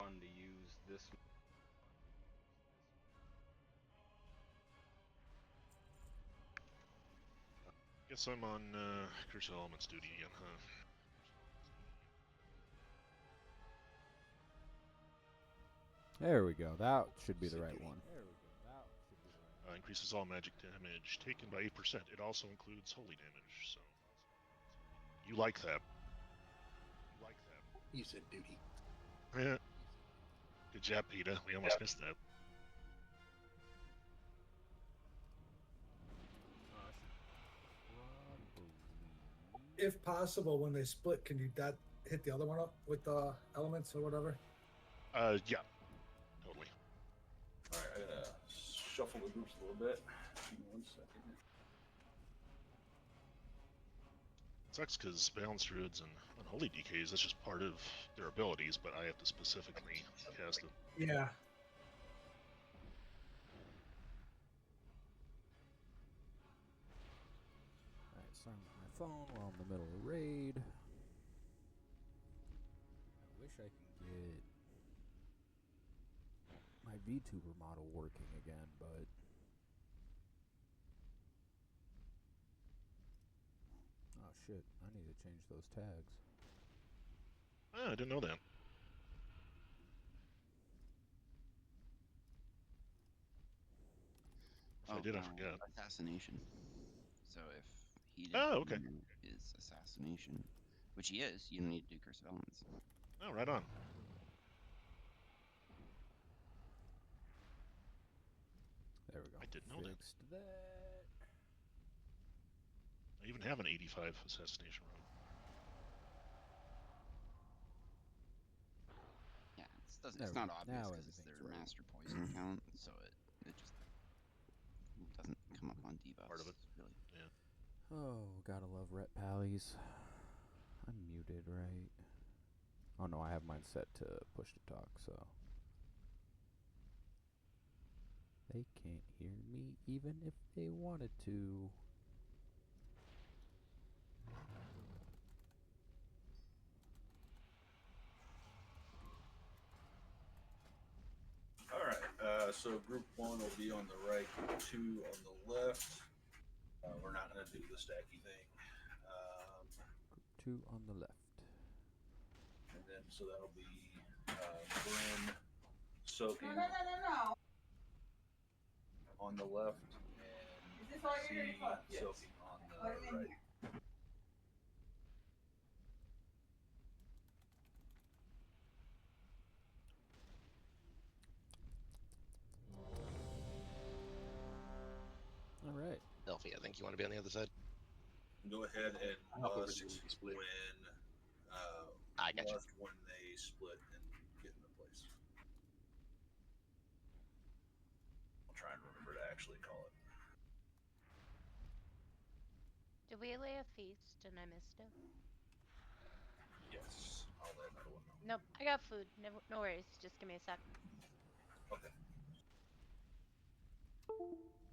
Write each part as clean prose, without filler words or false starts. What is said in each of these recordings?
fun to use this. Guess I'm on Curse of Elements duty again, huh? There we go. That should be the right one. Increases all magic damage taken by 8%. It also includes holy damage, so... You like that. You said duty. Yeah. Good job, Peter. We almost missed that. If possible, when they split, can you hit the other one up with the elements or whatever? Yeah. Totally. Alright, I gotta shuffle the groups a little bit. Give me 1 second. It sucks because Balanced Druids and Unholy DKs, that's just part of their abilities, but I have to specifically cast it. Yeah. Alright, starting with my phone while I'm in the middle of raid. I wish I could get my VTuber model working again, but oh shit, I need to change those tags. Ah, I didn't know that. If I did, I forgot. Assassination. So if he did okay. is assassination, which he is, you don't need to do Curse of Elements. Oh, right on. There we go. I didn't know that. Fixed that. I even have an 85 assassination run. Yeah, it's not obvious because it's their right. master poison count, so it just doesn't come up on debuffs. Part of it, really. Yeah. Oh, gotta love Ret Pallies. I'm muted, right? Oh no, I have mine set to push to talk, so they can't hear me even if they wanted to. Alright, so group 1 will be on the right, group 2 on the left. We're not going to do the stacky thing. Group 2 on the left. And then, so that'll be Bryn soaking on the left and C soaking on the right. All right. Delphi, I think you want to be on the other side. Go ahead and bust when I got you. when they split and get into place. I'll try and remember to actually call it. Did we lay a feast and I missed it? Yes, I'll let everyone know. Nope, I got food. No worries. Just give me a sec. Okay.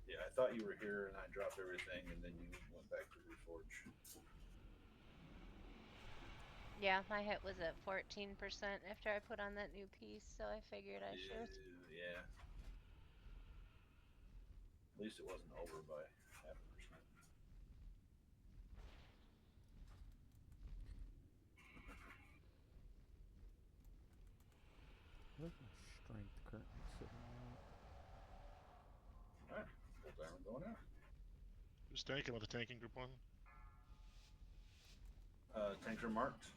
Yeah, I thought you were here and I dropped everything and then you went back to Reforge. Yeah, my hit was at 14% after I put on that new piece, so I figured I should. Yeah. At least it wasn't over by 0.5%. Where's my strength currently sitting at? Alright, full timer going out. Who's tanking with the tanking group 1? Tanks are marked.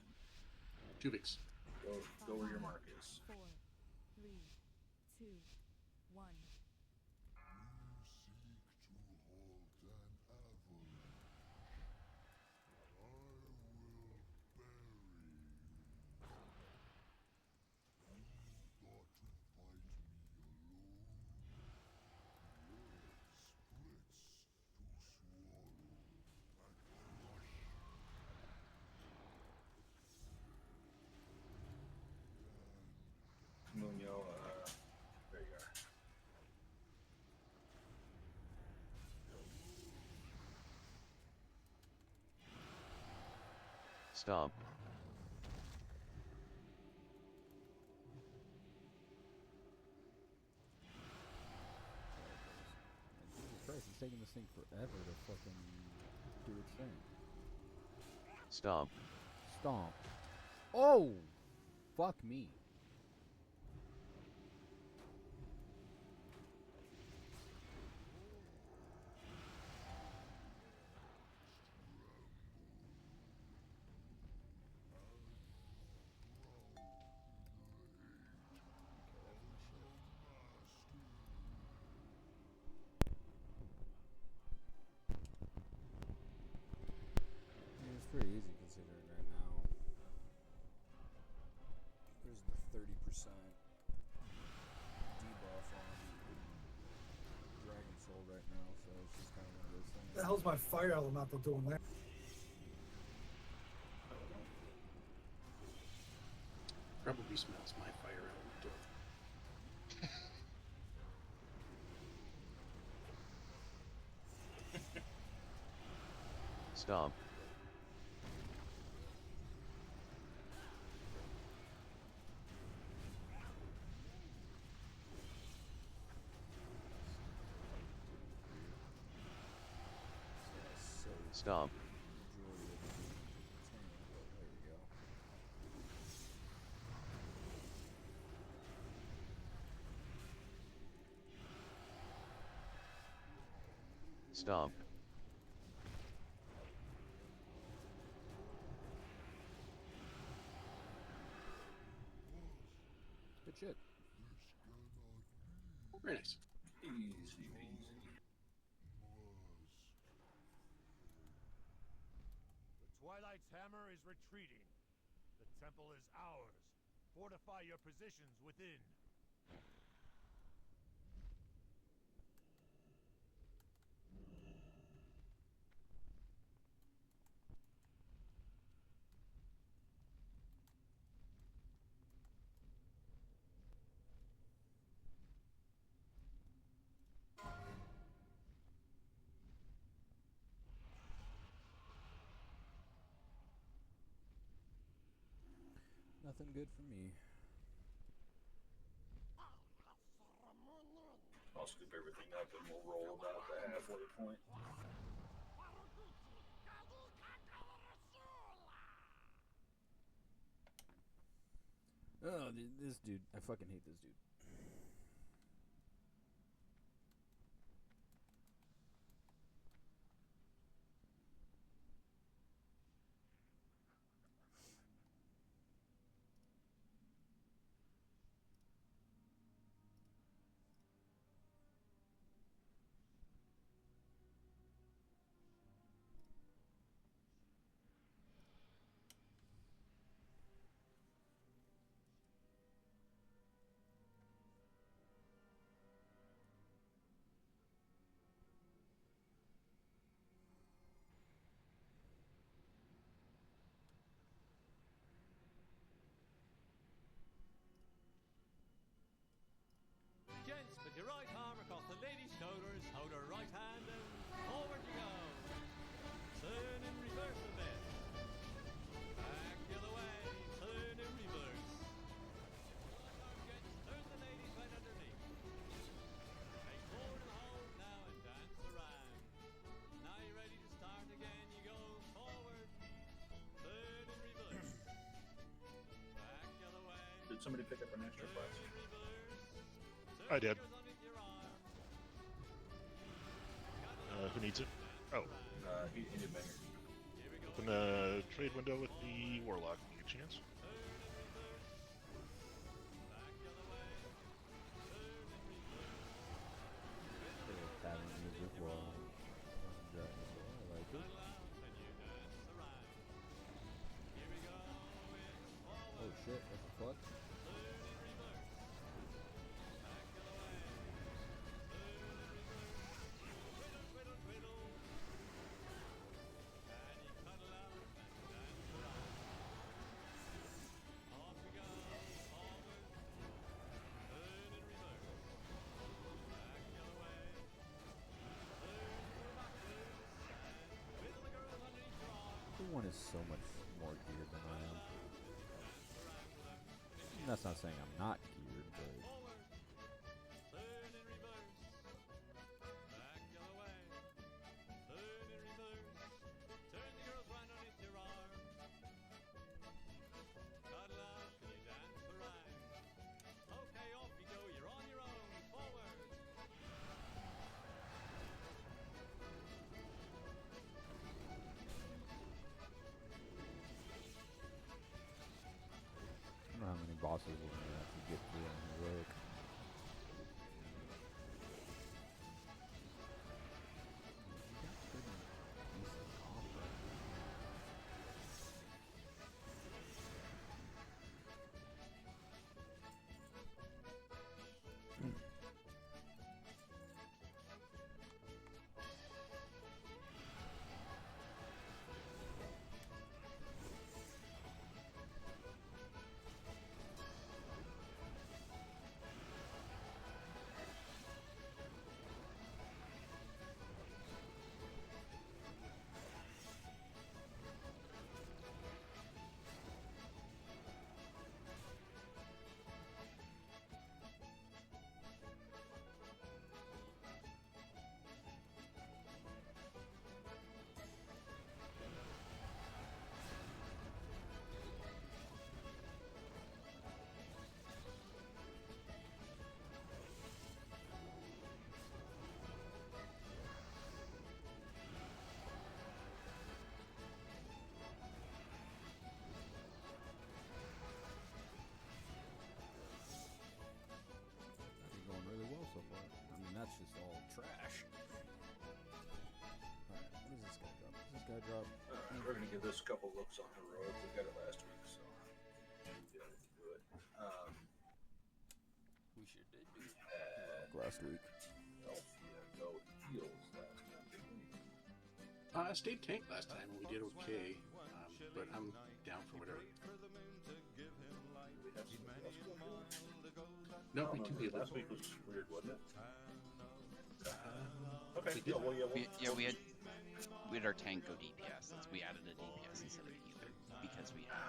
Tuvix. Go where your mark is. 4, 3, 2, 1. You seek to halt an avalanche. I will bury you. You thought to fight me alone? Your splits to swallow and crush. Munyo, there you are. Stop. taking this thing forever to fucking do its thing. Stomp. Stomp. Oh! Fuck me. It's pretty easy considering right now. There's the 30% debuff on Dragon Soul right now, so it's just kind of one of those things. The hell's my fire elemental doing there? Probably smells my fire elemental. Stomp. Stomp. Stomp. Good shit. Very nice. Easy peasy. The Twilight's hammer is retreating. The temple is ours. Fortify your positions within. Nothing good for me. I'll scoop everything up and we'll roll about the halfway point. Oh, this dude. I fucking hate this dude. Gents, with your right arm across the lady's shoulders, hold her right hand and forward you go. Turn in reverse a bit. Back the other way, turn in reverse. Right arm, gents, turn the ladies right underneath. Take forward and hold now and dance around. Now you're ready to start again, you go forward. Turn in reverse. Back the other way. Did somebody pick up an extra flask? I did. Who needs it? Oh. He did better. Open the trade window with the Warlock when you get a chance. Tavern music while Dragon Soul. I like it. Oh shit, what the fuck? Everyone is so much more geared than I am. And that's not saying I'm not geared, but We're gonna give this a couple looks on heroic. We got it last week, so we got to do it. We sure did do heroic last week. Go heals last time, didn't we? I stayed tank last time and we did okay, but I'm down for whatever. Did we have somebody else go heal? No, we do heal. Last week was weird, wasn't it? Okay. Yeah, well, We had our tank go DPS. We added a DPS instead of a healer because we had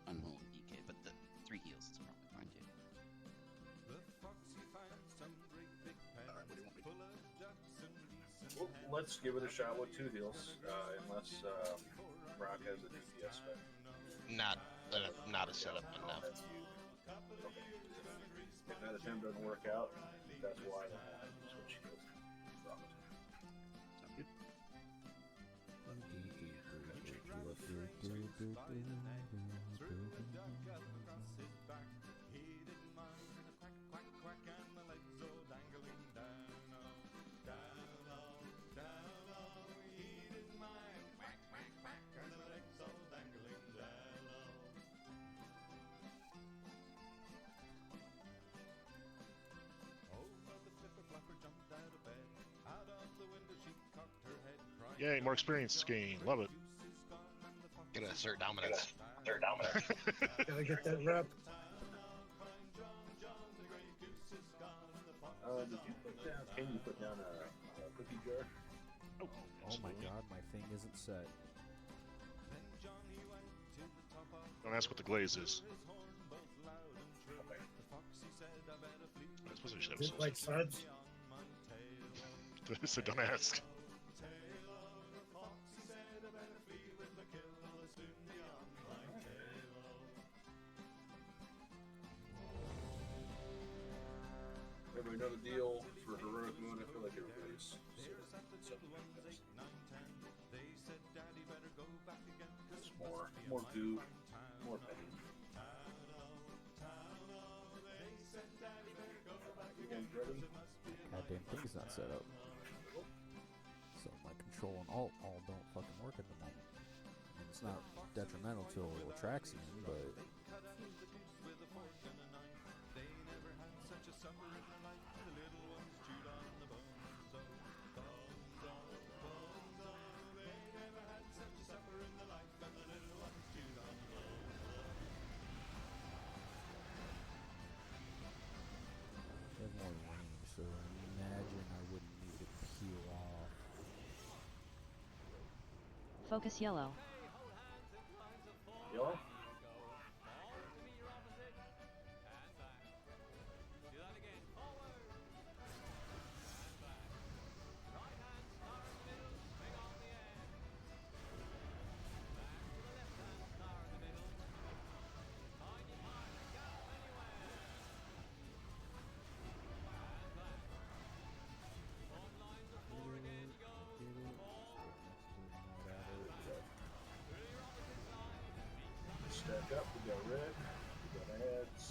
unholy DK, but the 3 heals is probably fine too. Well, let's give it a shot with 2 heals, unless Brock has a DPS spec. Not a setup one now. That's you. Okay. If that attempt doesn't work out, that's why I switch heals. Yay, more experience gain. Love it. Get a assert dominance. Gotta get that rep. Did you put down? Can you put down a cookie jar? Oh, Oh my god, my thing isn't set. Don't ask what the glaze is. Okay. I suppose we should have Is it like Sarbs? so don't ask. Everybody know the deal for heroic moon. I feel like everybody's something like this. It's more goo, more petty. You guys ready? Goddamn thing's not set up. So my control and alt all don't fucking work at the moment. I mean, it's not detrimental to Atraxian, but they have more range, so imagine I wouldn't need to peel off. Focus yellow. Yellow? Stack up, we got red, we got ads.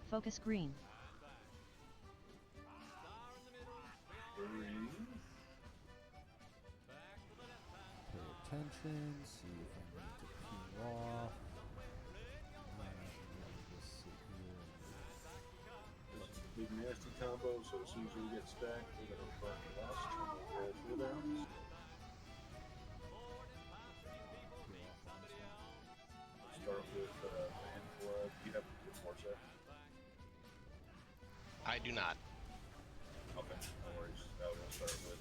Focus green. Green. Pay attention, see if I need to peel off. Just sit here This is a big nasty combo, so as soon as we get stacked, we're gonna burn lust and we'll roll cooldowns. Start with man blood. You have more set. I do not. Okay, no worries. I will start with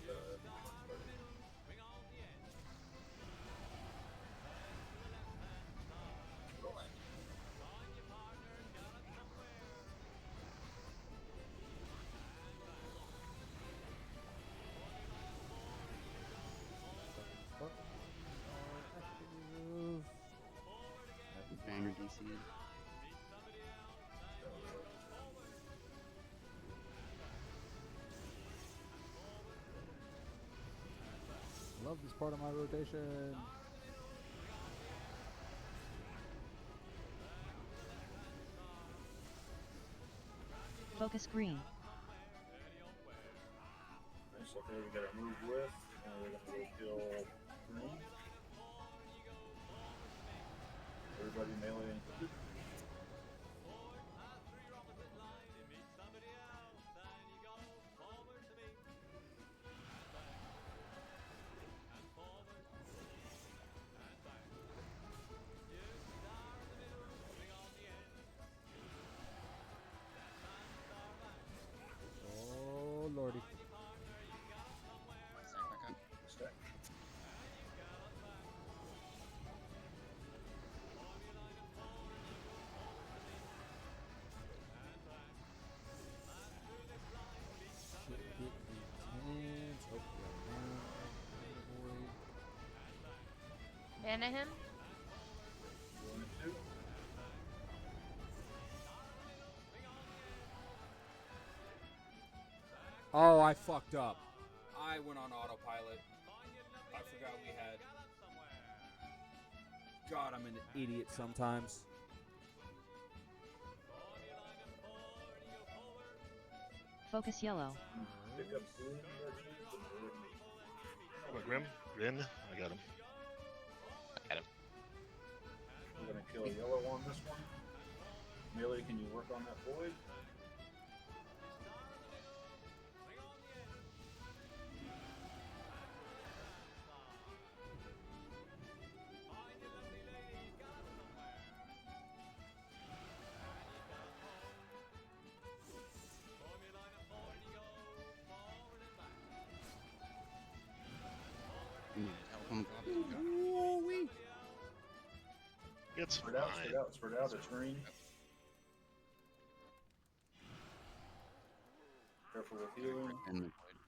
seed. Love this part of my rotation. Focus green. Nice, okay, we got to move with, and we're going to go kill green. Everybody melee included. Oh, lordy. Stack back up. Stack. Shit get intense. Oh, Mana him? Going to. oh, I fucked up. I went on autopilot. I forgot we had. God, I'm an idiot sometimes. Focus yellow. Pick up green, Reggie. How about Grim? Grin? I got him. I got him. We're going to kill yellow on this one. Melee, can you work on that void? Help him go. Ooh-wee. It's Spread out, fine. spread out, spread out. It's green. Careful with healing. And the void.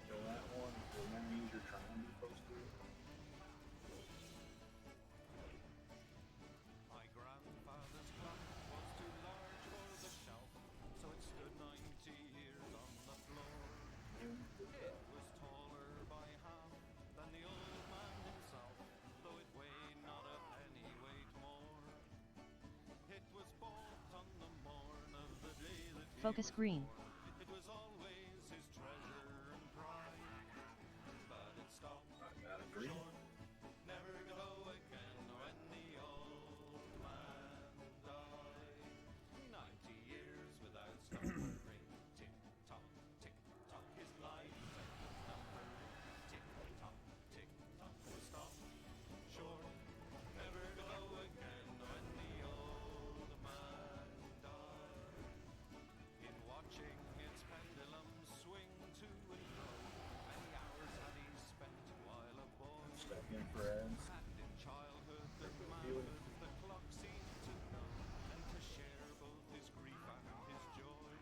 Kill that one. Remember, use your triangle post to. My grandfather's clock was too large for the shelf, so it stood 90 years on the floor. It was taller by half than the old man himself, though it weighed not a pennyweight more. It was bought on the morn of the day that he Focus was green. born. It was always his treasure and pride, but it stopped Green. short, never to go again when the old man died. 90 years without slumbering, tick tock, his life sentence numbering, tick tock, was stopped short, never to go again when the old man died. In watching its pendulum swing to and fro, many hours had he spent while a boy. Stack in for ads. And in childhood and Healing. manhood the clock seemed to know, and to share both his grief and his joy.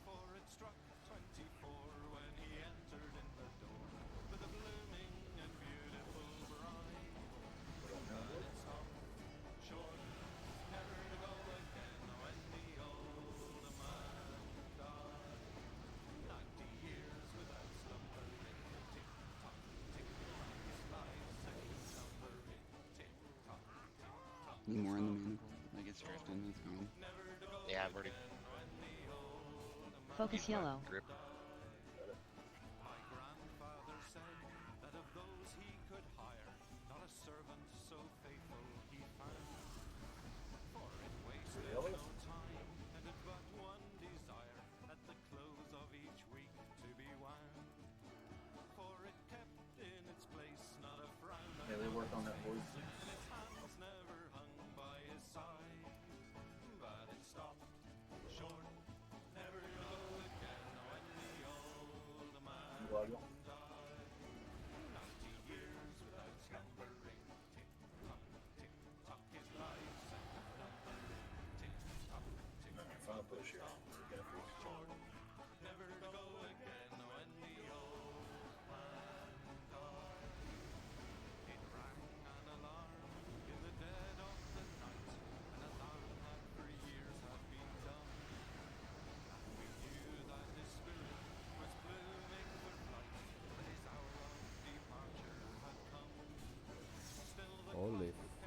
For it struck 24 when he entered in the door, with a blooming and beautiful bride. But it stopped short, never to go again when the old man died. 90 years without slumbering, tick tock, his life sentence numbering, tick tock. Need more in the mana pool. I guess drifting, that's fine. Yeah, I've already Focus yellow. grip. My grandfather said that of those he could hire, not a servant so faithful he found. For it wasted Really? no time, and had but one desire, at the close of each week to be wound. For it kept in its place not a frown, Yeah, they work on that void. and its hands never hung by his side. But it stopped short, never to go again when the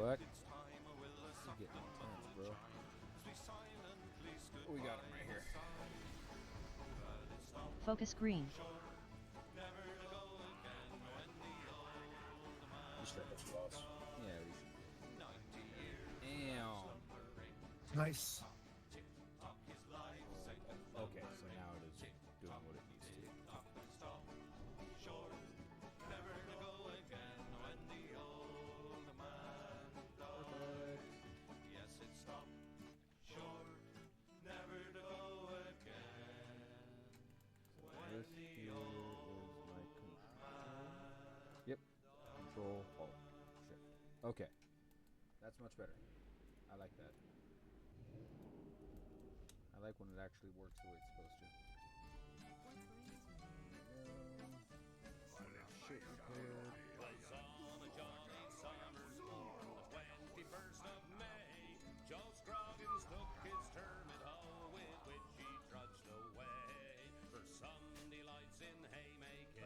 quick. This is getting intense, bro. Oh, we got him right here. Focus green. Yeah, we should. Damn. Nice. Okay, so now it is doing what it needs to. This here is my control. Yep. Control, Alt, Shift. Okay. That's much better. I like that. I like when it actually works the way it's supposed to. Shit repaired. Joe Scroggins took his term at hoe with which he trudged away. For some delights in haymaking,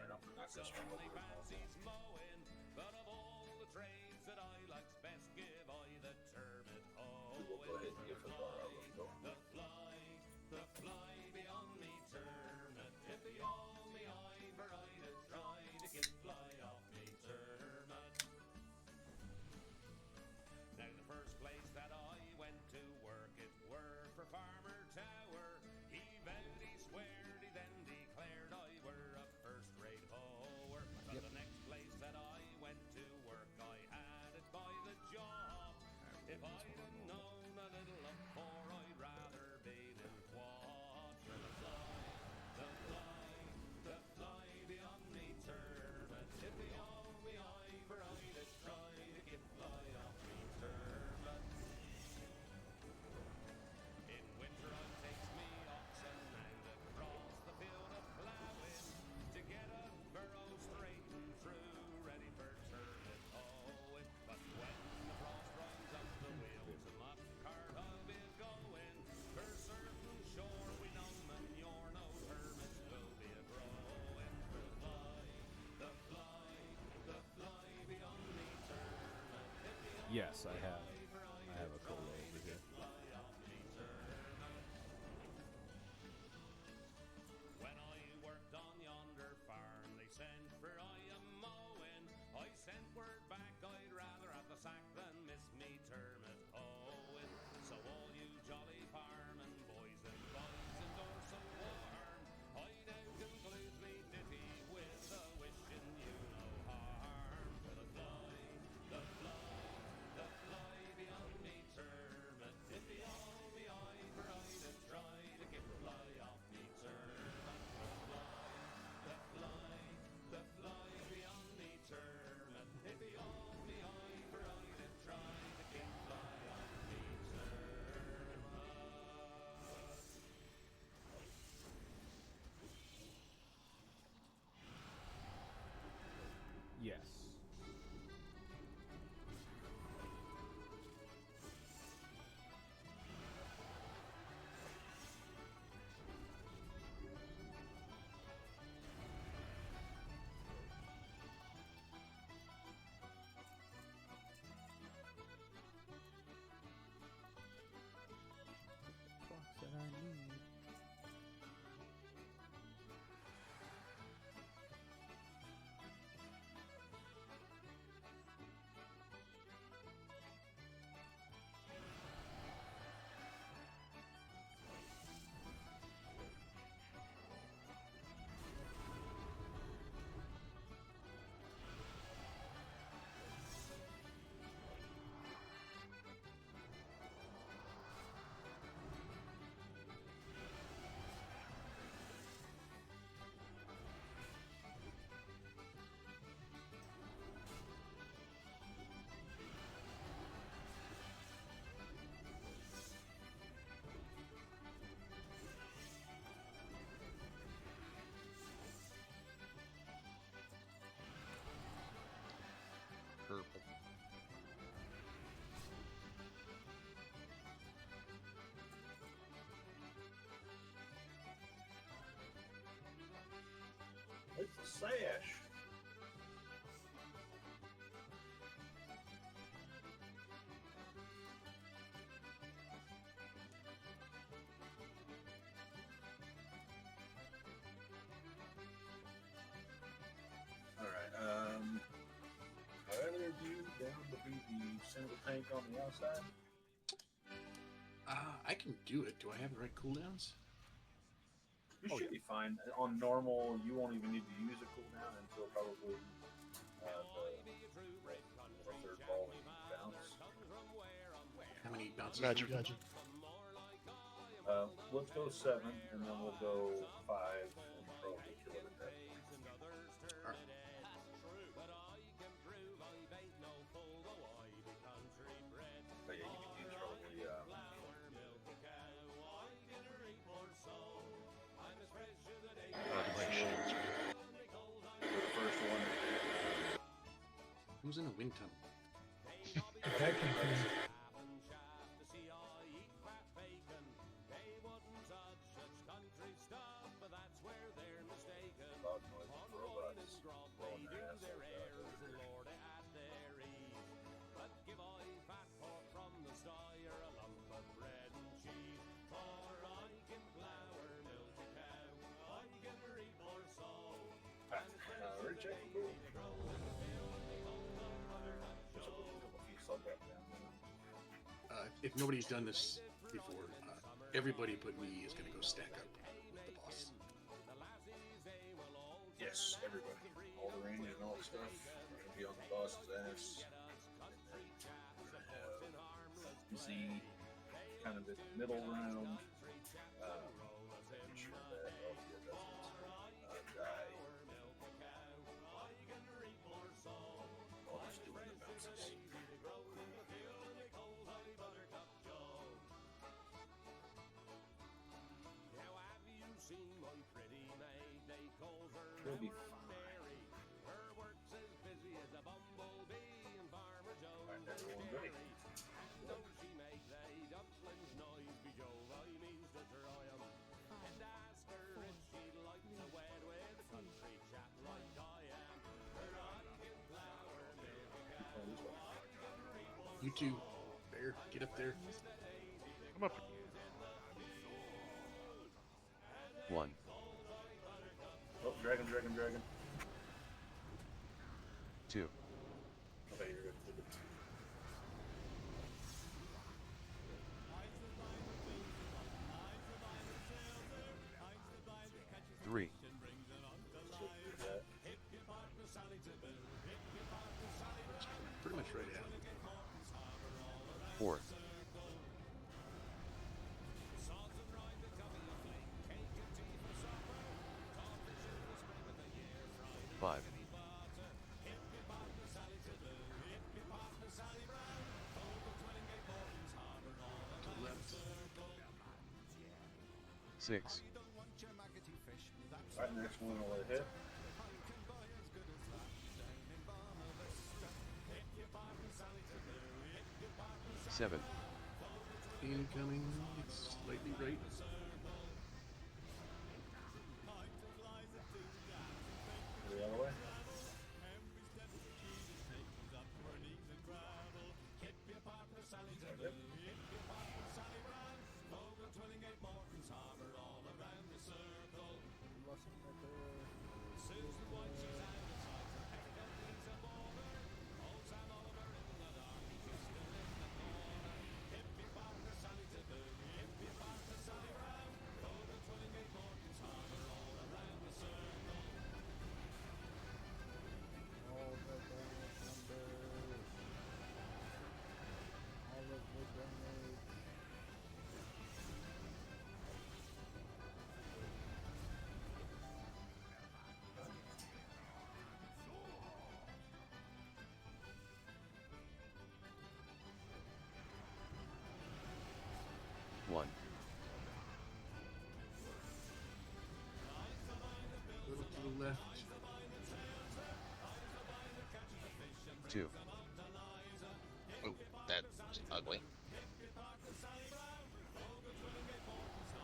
some they fancies mowing, but of all the trades that I likes best, give I the term at hoe. The fly beyond me termit. If he all me iver, I'd try to get fly off me termit. Now the first place that I went to work, it were for Farmer Tower. He vowed, he sweared, he then declared I were a first-rate hoer. But the next place that I went to work, I had it by the job. If I'd have known a little of poor, I'd rather been in quad. For the fly beyond me termit. If he all me iver, I'd have tried to get fly off me termit. In winter I takes me oxen and across the field of ploughing to get a furrow straightened through, ready for termit hoeing. But when the frost runs up the wheels, a muck cart I'll be going. For certain sure we know manure, no termites will be a growing. For the fly beyond me termit. If the Yes, I have a cola over here. When I worked on yonder farm, they sent for I a mowing. I sent word back I'd rather have the sack than miss me termit hoeing. So all you jolly farming boys and endorse a warm. I now conclude me ditty with a wishing you no harm. For the fly on the outside? I can do it. Do I have the right cooldowns? You should be fine. On normal, you won't even need to use a cooldown until probably the third ball bounce. How many bounces? Magic. Let's go 7, and then we'll go 5, and probably kill it at that point. Alright. But yeah, you can use probably the first one. Who's in a wind tunnel? Technically, Loud noise of robots blowing their assholes out over here. Recheckable. There's a couple feet sub up down there. If nobody's done this before, everybody but me is going to go stack up with the boss. Yes, everybody. All the range and all the stuff are going to be on the boss's ass. Z, kind of the middle round. Making sure that Elfia doesn't die. While he's doing the bounces. He'll be fine. Alright, everyone ready? You two, Bear, get up there. I'm up. 1, Oh, dragon. 2, Okay, you're good. 3, Pretty much right out. 4, 5, 6, Alright, next one will let it hit. 7, Incoming. It's slightly right. Get out of the way. Okay. One. A little to the left. 2. Oh, that's ugly.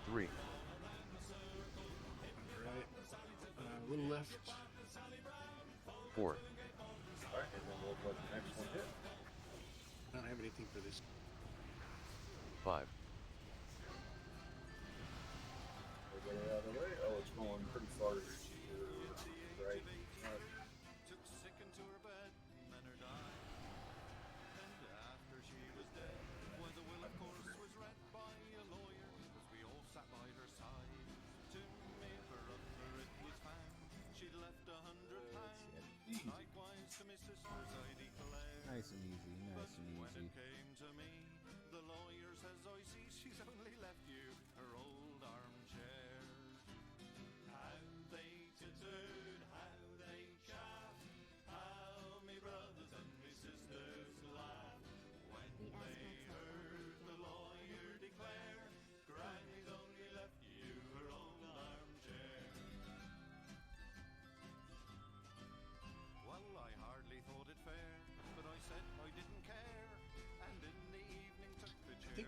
3. Right. A little left. 4. Alright, and then we'll let the next one hit. I don't have anything for this. 5. We'll get it out of the way. Oh, it's going pretty far to the right.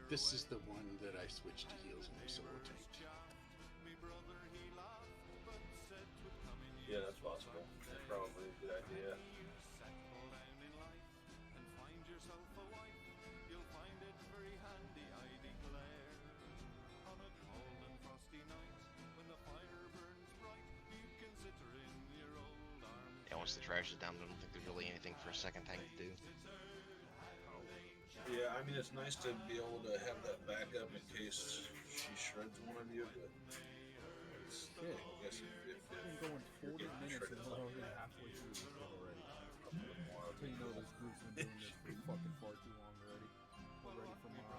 This is the one that I switched to heals and solo tanked. Yeah, that's possible. That's probably a good idea. Yeah, once the trash is down, I don't think there's really anything for a second tank to do. Yeah, I mean, it's nice to be able to have that backup in case she shreds one of you, but Shit. I guess if Been going 40 minutes and we're already halfway through this shit already. That's how you know this group's been doing this for fucking far too long already. We're ready for more.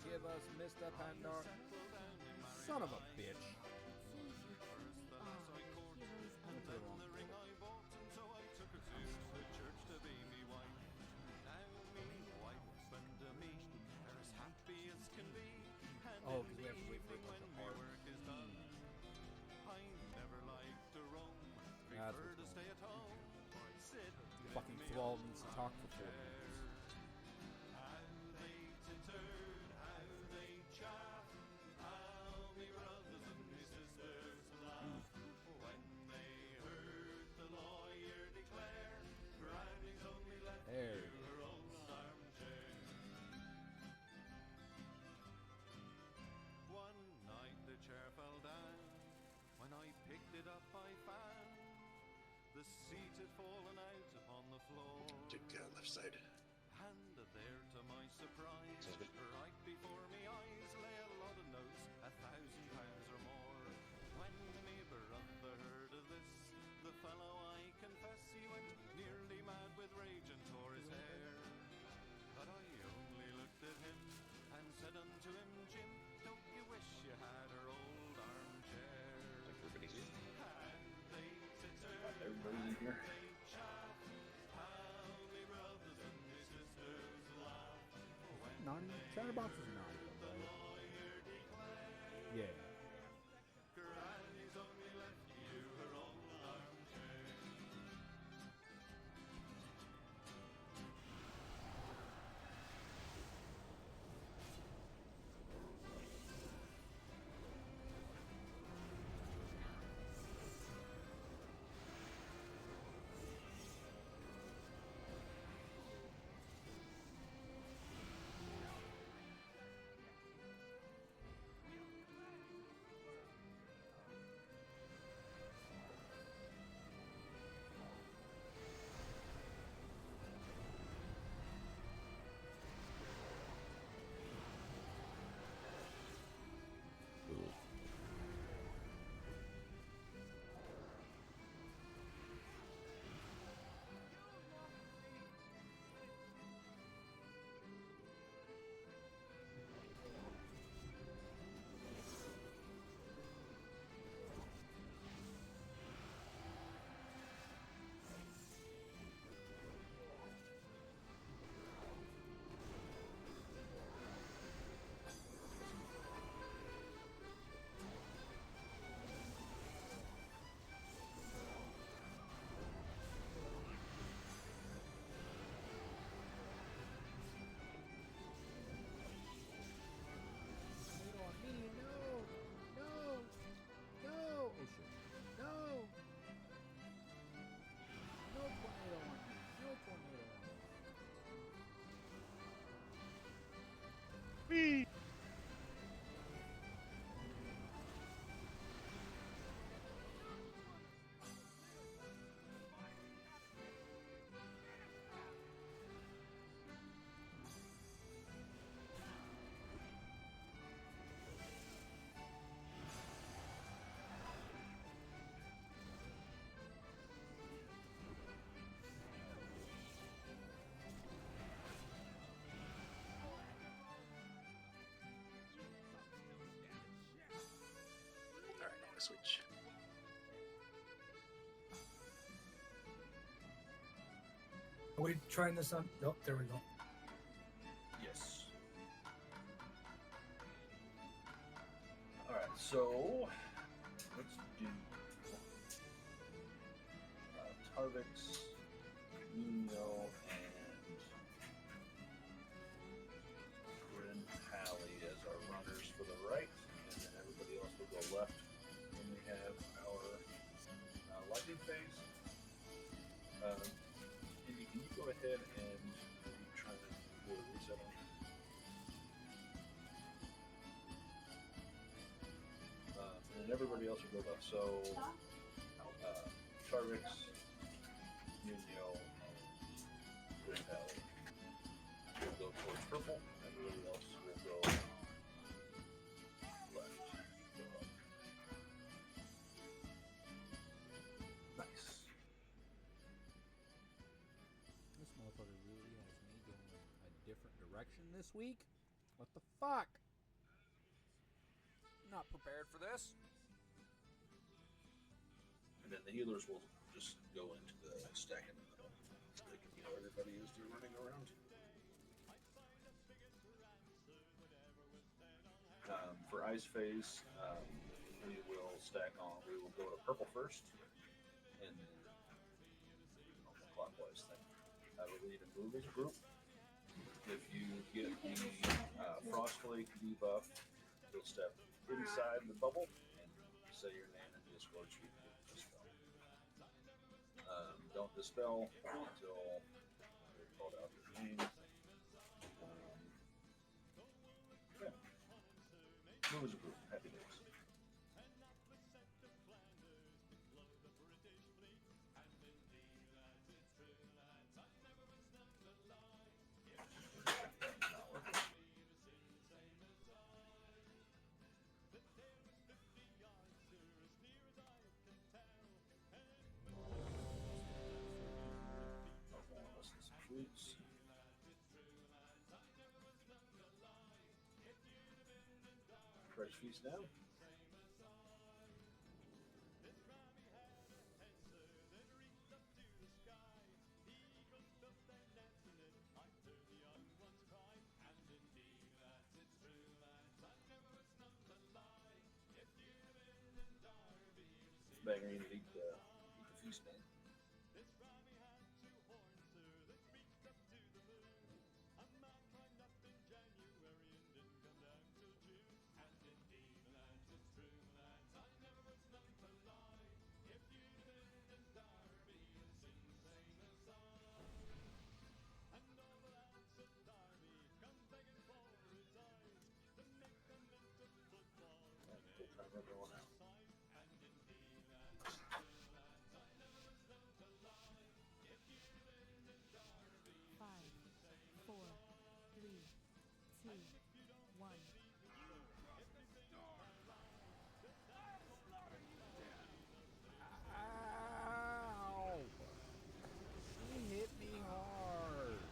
Give us Mr. Pandora. Son of a bitch. Went to the wrong portal. Oh, because we have to wait for a bunch of hearts. That's what's going on. Fucking Thrall needs to talk for 4 minutes. There it is. One night the chair fell down. When I picked it up, I found the seat had fallen out upon the floor. Took left side. And there, to my surprise, right before me eyes lay a lot of notes, £1,000 or more. When me brother heard of this, the fellow, I confess, he went nearly mad with rage and tore his hair. But I only looked at him and said unto him, Jim, don't you wish you had her old armchair? Everybody's here. everybody's in here. Naughty? Chatterbox is naughty, right? Yeah. Whee! Alright, now I switch. Are we trying this on? Nope, there we go. Yes. Alright, so let's do Tarvix, Nino, and else will go left. So, Tarvix, Nuno, and Green Valley will go towards purple. Everybody else will go left. Nice. This motherfucker really has me going a different direction this week? What the fuck? Not prepared for this. And then the healers will just go into the stack in the middle. So they can heal everybody as they're running around. For Ice Phase, we will stack on. We will go to purple first, and then clockwise thing. We need to move as a group. If you get the Frost Flake debuff, you'll step inside the bubble and say your name and Discord so you can get dispel. Don't dispel until they called out your name. Yeah. Move as a group. Happy days. Fruits. Fresh feast now. Bagger, you need to eat the feast man. Everyone out. 5, 4, 3, 2, 1. Ow! She hit me hard.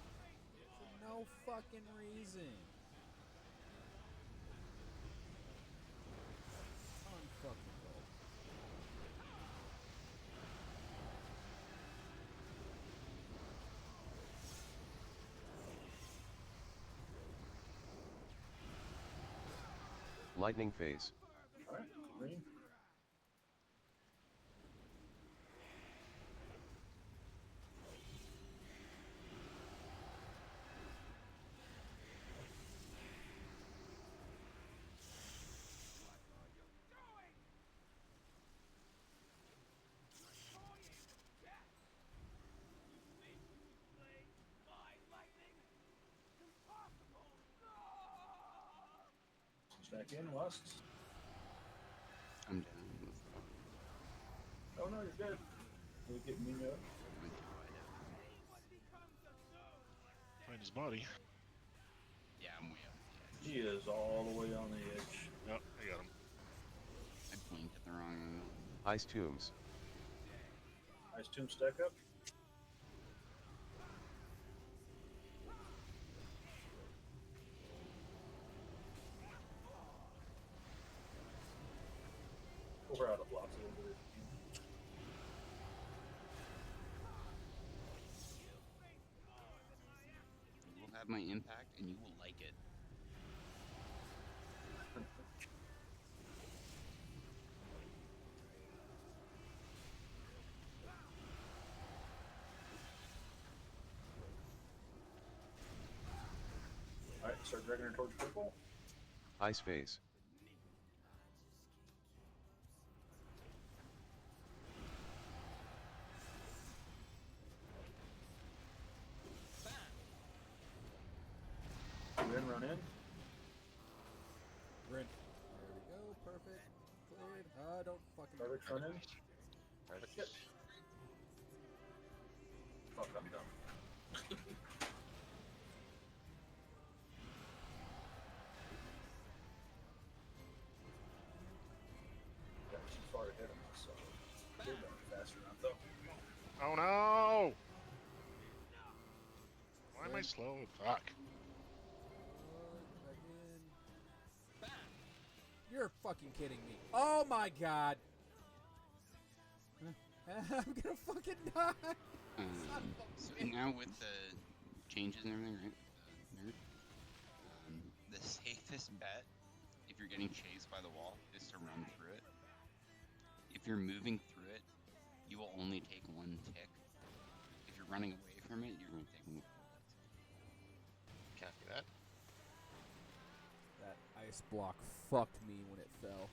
For no fucking reason. Unfucking. Lightning phase. Alright, green. Stack in, lusts. I'm down. Oh no, you're good. We get me up. Find his body. Yeah, I'm way up the edge. He is all the way on the edge. Yep, I got him. I blinked at the wrong angle. Ice tombs. Ice tomb stack up. Over out of blocks a little bit. You will have my impact, and you will like it. Alright, start dragging her towards purple. Ice phase. Run in. Rin. There we go. Perfect. cleared. Don't fucking. Perfect front end. Perfect. Shit. Fuck, I'm dumb. Got too far ahead of myself. They're going faster than I thought. Oh no! Why am I slow? Fuck. Get back in. You're fucking kidding me. Oh my god. I'm gonna fucking die. So now with the changes and everything, right? The safest bet, if you're getting chased by the wall, is to run through it. If you're moving through it, you will only take one tick. If you're running away from it, you're going to take one. Copy that. That ice block fucked me when it fell.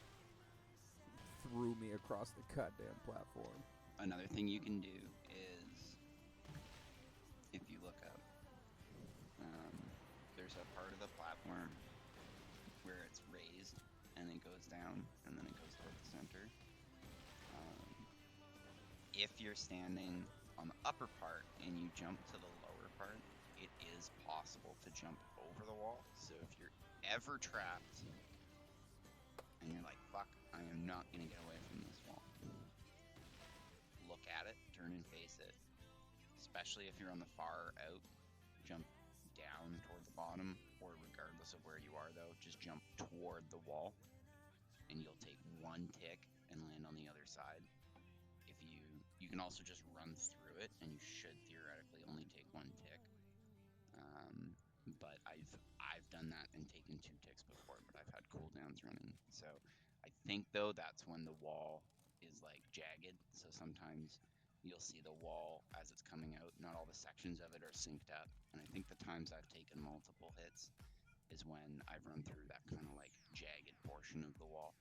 Threw me across the goddamn platform. Another thing you can do is, if you look up, there's a part of the platform where it's raised and it goes down and then it goes toward the center. If you're standing on the upper part and you jump to the lower part, it is possible to jump over the wall. So if you're ever trapped and you're like, fuck, I am not going to get away from this wall, look at it, turn and face it. Especially if you're on the far out, jump down toward the bottom, or regardless of where you are though, just jump toward the wall and you'll take one tick and land on the other side. If you can also just run through it and you should theoretically only take one tick. But I've done that and taken 2 ticks before, but I've had cooldowns running. So I think though that's when the wall is like jagged, so sometimes you'll see the wall as it's coming out. Not all the sections of it are synced up, and I think the times I've taken multiple hits is when I've run through that kind of like jagged portion of the wall.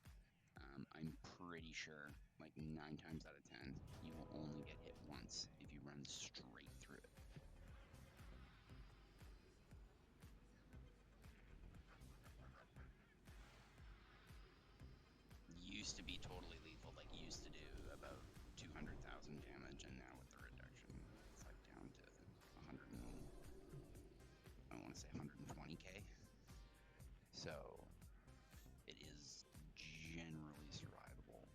I'm pretty sure, like 9 times out of 10, you will only get hit once if you run straight through it. Used to be totally lethal, like used to do about 200,000 damage, and now with the reduction, it's like down to 100 and, I want to say 120k. So it is generally survivable.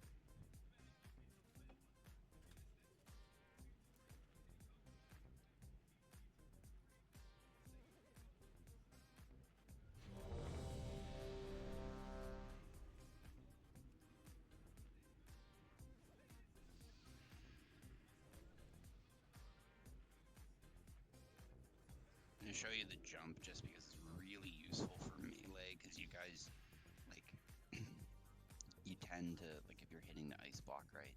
I'm gonna show you the jump just because it's really useful for melee, because you guys, like, you tend to, like, if you're hitting the ice block, right,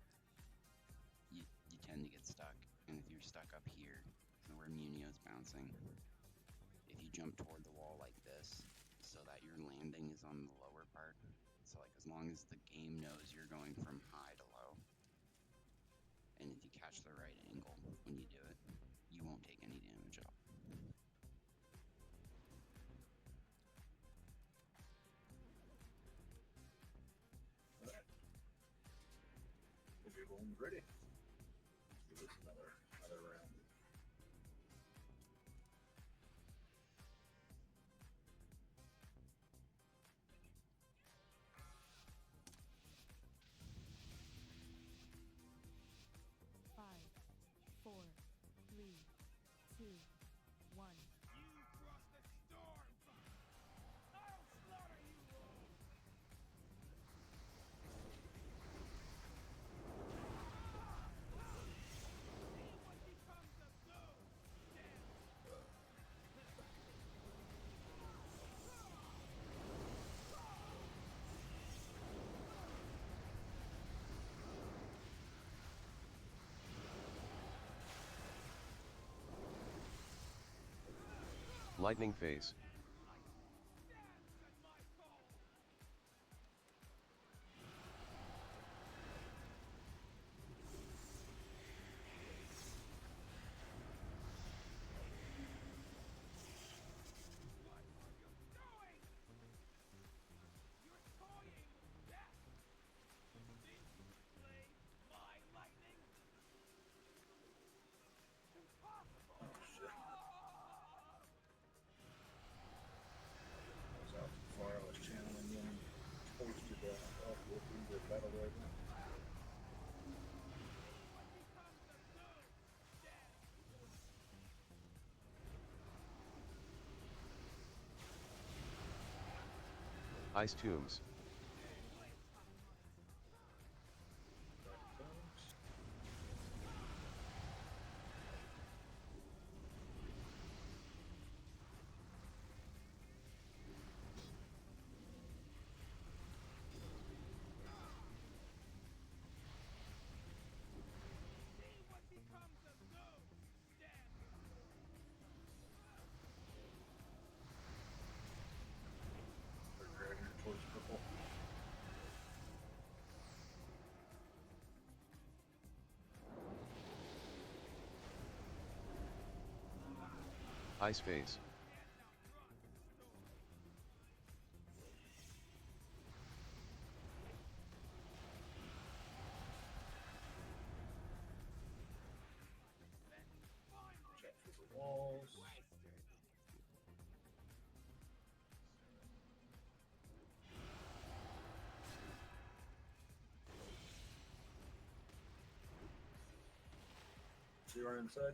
you tend to get stuck, and if you're stuck up here, where Munio's bouncing, if you jump toward the wall like this, so that your landing is on the lower part, so, like, as long as the game knows you're going from high to low, and if you catch the right angle when you do it, you won't take any damage at all. If everyone's ready, let's give this another round. Five, four, three, two, one. Lightning phase. Battle Dragon. Ice tombs. Dragon towards purple. Ice phase. Check for the walls. Zero inside.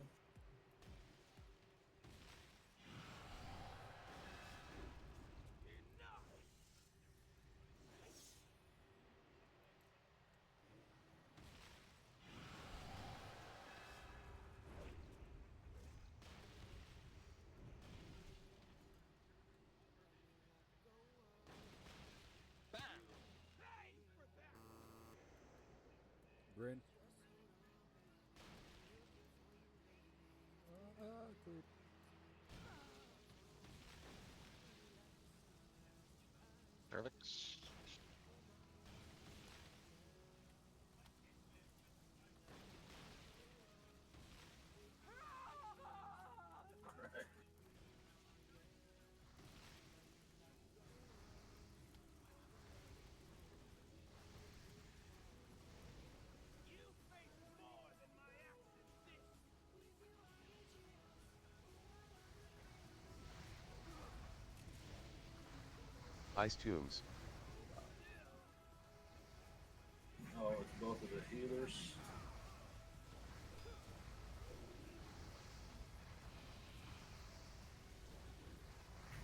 Grin. Clear. Cervix. Right. Ice tombs. Oh, it's both of the healers.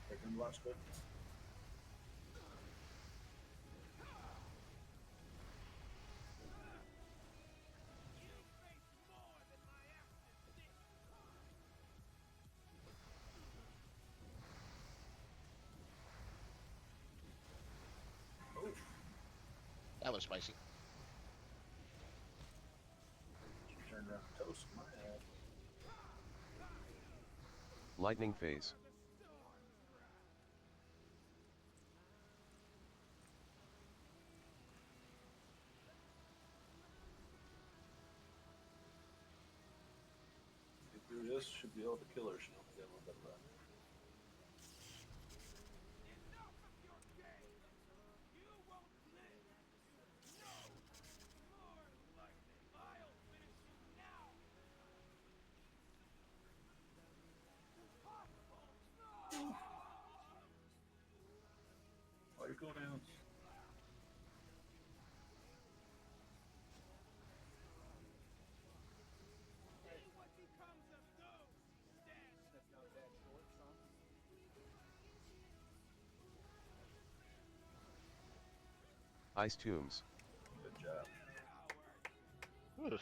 Taking blast good. Oof. That was spicy. She turned around and toasted my ass. Lightning phase. Get through this, should be able to kill her. She only got a little bit left. All your cooldowns. Ice tombs. Good job. Oof.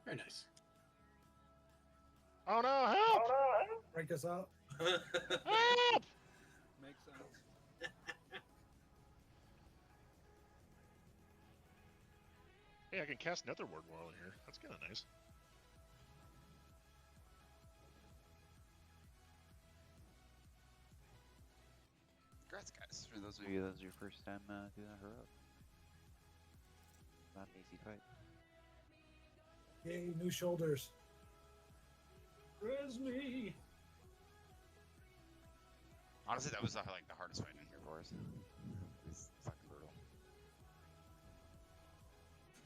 Very nice. Oh no, help! Break us out. Help! Makes sense. Hey, I can cast Netherward while in here. That's kind of nice. Congrats, guys. For those of you, that was your first time doing a heroic. Not an easy fight. Yay, new shoulders. Res me. Honestly, that was like the hardest fight in here for us. It was fucking brutal.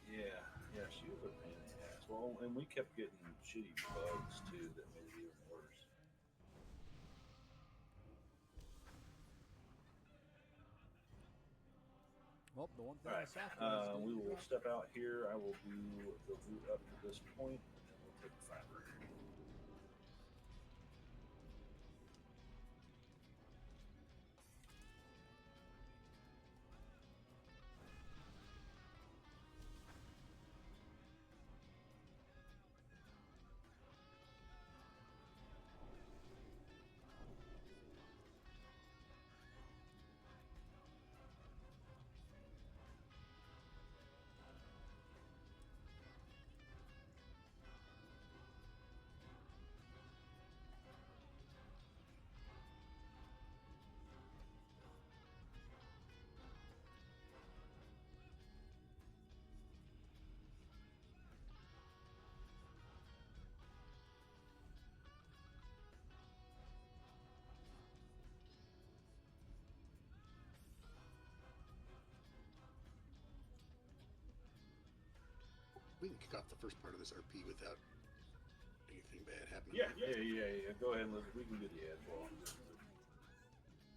Yeah, she was a pain in the ass. Well, and we kept getting shitty bugs too that made it even worse. Well, the one thing All I right. saw from We will step out here. I will do the route up to this point, and then we'll take the fiber. We can kick off the first part of this RP without anything bad happening. Yeah. Go ahead and we can do the edge wall.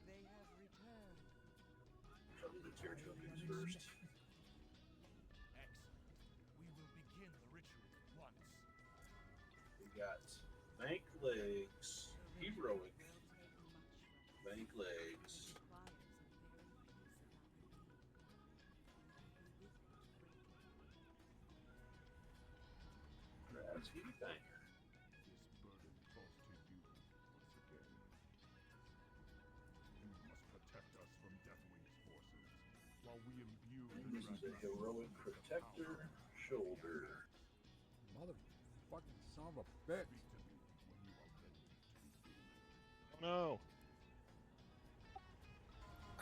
They have returned. I'll do the tier 2 tokens first. Excellent. We will begin the ritual at once. We got bank legs, heroic bank legs. That's heat banger. This burden falls to you once again. You must protect us from Deathwing's forces, while we imbue And the this is a dragon's heroic soul with protector power. shoulder. Motherfucking son of a bitch. Speak to me when you are ready to begin. Oh no.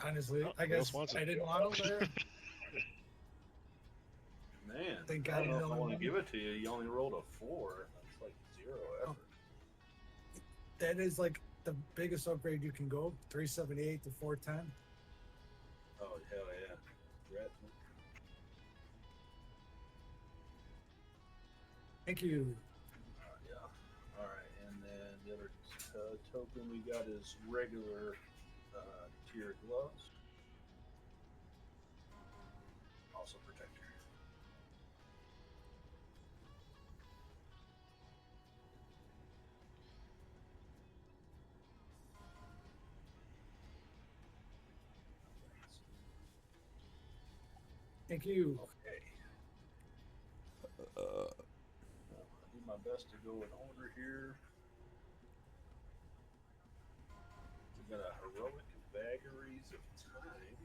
Honestly, Oh, I who else guess wants I it? didn't want him there. Man, Thank I God don't know he's if I only want to one. give it to you. You only rolled a 4. That's like 0 effort. That is like the biggest upgrade you can go, 378 to 410. Oh, hell yeah. Congrats. Thank you. Yeah. All right, and then the other token we got is regular tier gloves. Also protector. Thank you. Okay. I'll do my best to go in order here. We got a heroic vagaries of time.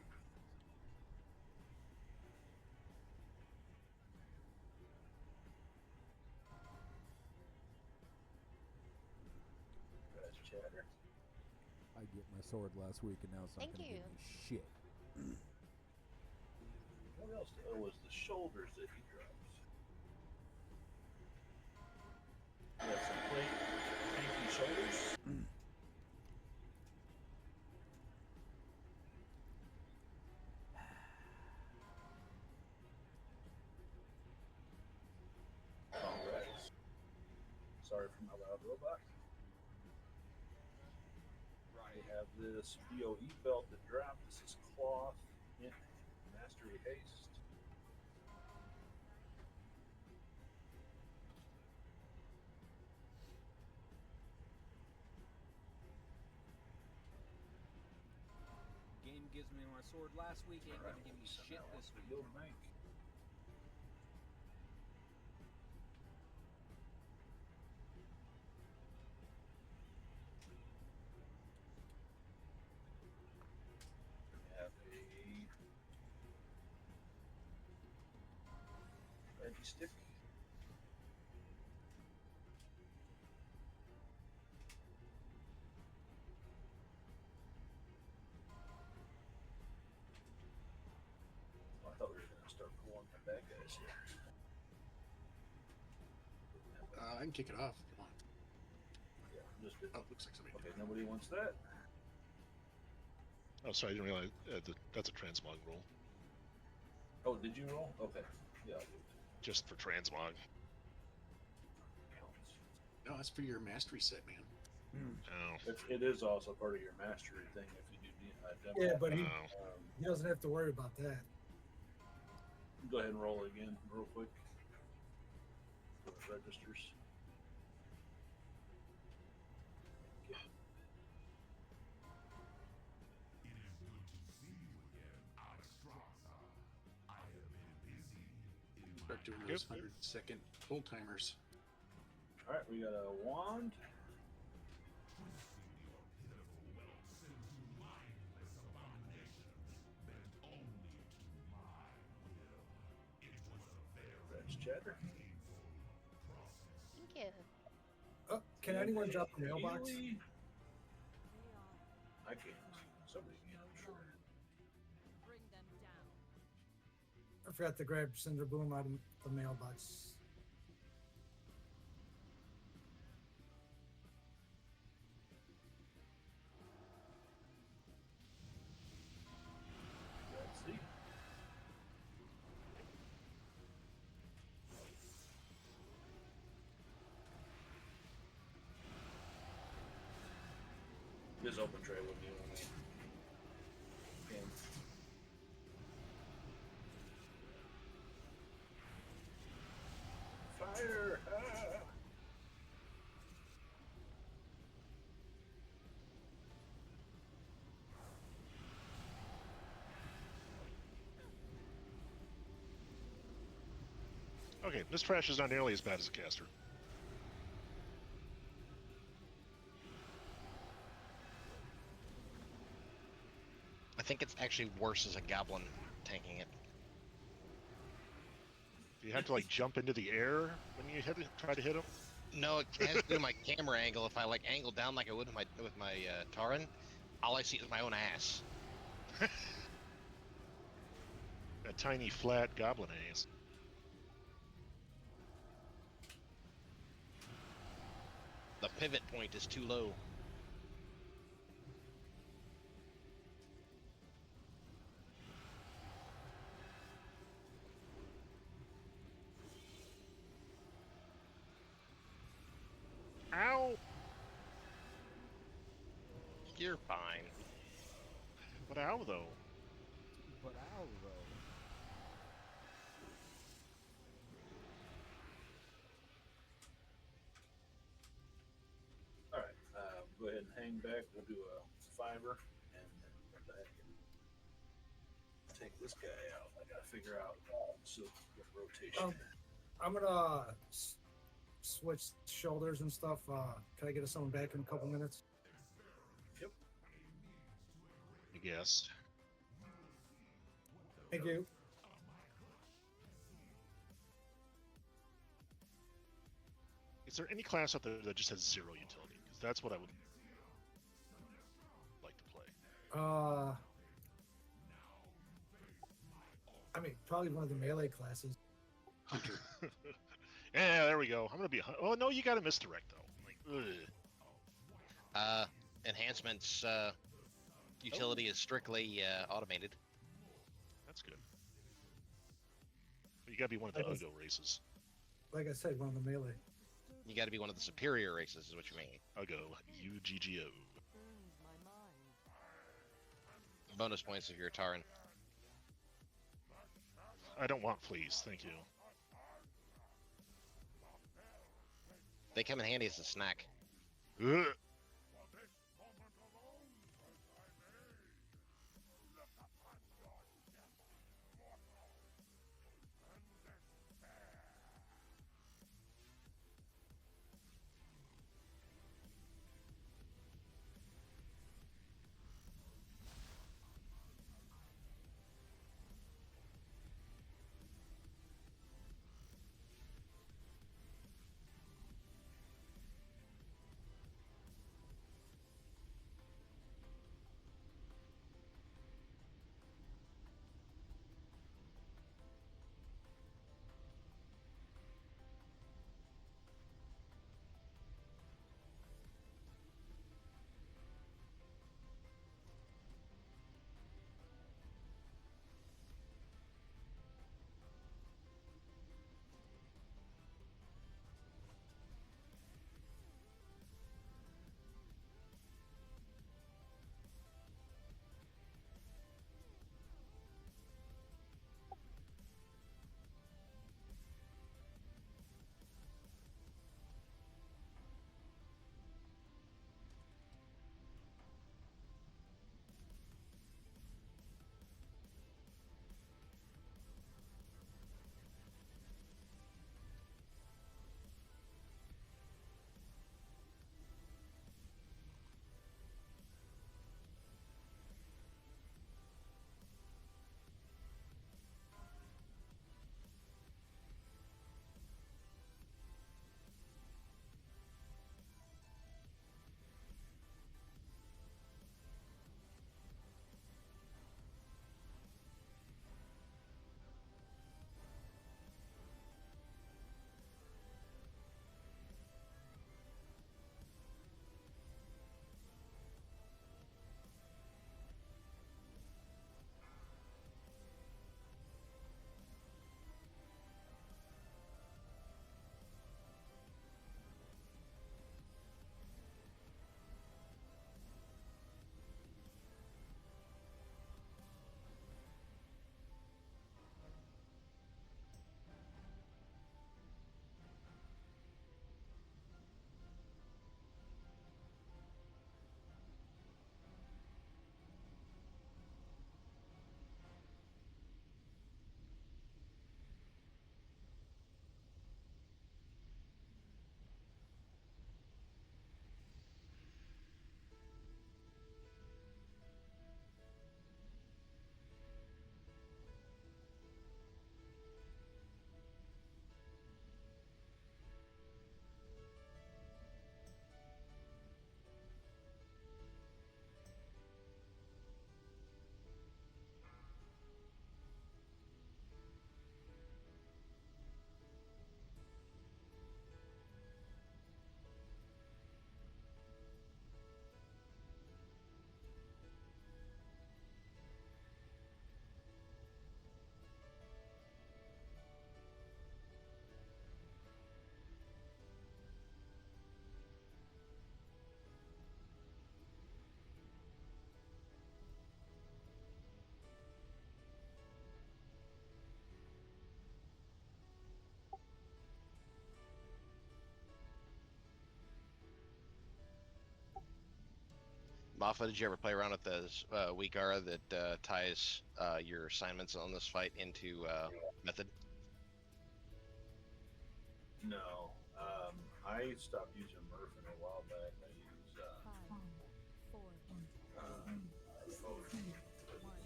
That's chatter. I get my sword last week, and now it's not Thank going to you. give me shit. What else? Oh, it was the shoulders that he drops. We got some plate, tanky shoulders. Congrats. Sorry for my loud robot. We have this BOE belt that dropped. This is cloth in mastery haste. Game gives me my sword last week, ain't gonna give me shit this week. Yield bank. We have a edgy stick. Oh, I thought we were going to start pulling the bad guys here. I can kick it off. Come on. Yeah, just did. Oh, looks like somebody. Okay, nobody wants that. Oh, sorry, I didn't realize that's a transmog roll. Oh, did you roll? Okay. Yeah, I'll do it. Just for transmog. Counts. No, that's for your mastery set, man. Oh. It is also part of your mastery thing if you do demo. Yeah, but he Oh. doesn't have to worry about that. Go ahead and roll it again, real quick. So it registers. Okay. Start doing those 100-second old timers. All right, we got a wand. That's chatter. Thank you. Oh, can anyone drop a mailbox? Healy. I can't. Somebody can, I'm sure. Bring them down. I forgot to grab Cinder Boom out of the mailbox. Let's see. This open tray would be only. Game. Fire! Ah! Okay, this trash is not nearly as bad as a caster. I think it's actually worse as a goblin tanking it. Do you have to like jump into the air when you try to hit him? No, it has to do with my camera angle. If I like angle down like I would with my Taran, all I see is my own ass. That tiny flat goblin ass. The pivot point is too low. Ow! You're fine. But ow though. But ow, though. All right, go ahead and hang back. We'll do a fiver, and then come back and take this guy out. I gotta figure out what rotation. I'm gonna switch shoulders and stuff. Can I get someone back in a couple minutes? Yep. I guess. Thank you. Is there any class out there that just has 0 utility? Because that's what I would like to play. I mean, probably one of the melee classes. Hunter. Yeah, there we go. I'm gonna be. Oh no, you got to misdirect though. Like, ugh. Enhancements utility is strictly automated. That's good. But you gotta be one of the Ugo races. Like I said, one of the melee. You got to be one of the superior races, is what you mean. Ugo, UGGO. Burns my mind. Bonus points if you're a Taran. I don't want fleas, thank you. They come in handy as a snack. Ugh. Mafa, did you ever play around with the Weekara that ties your assignments on this fight into method? No. I stopped using Murphin a while back. I use Foden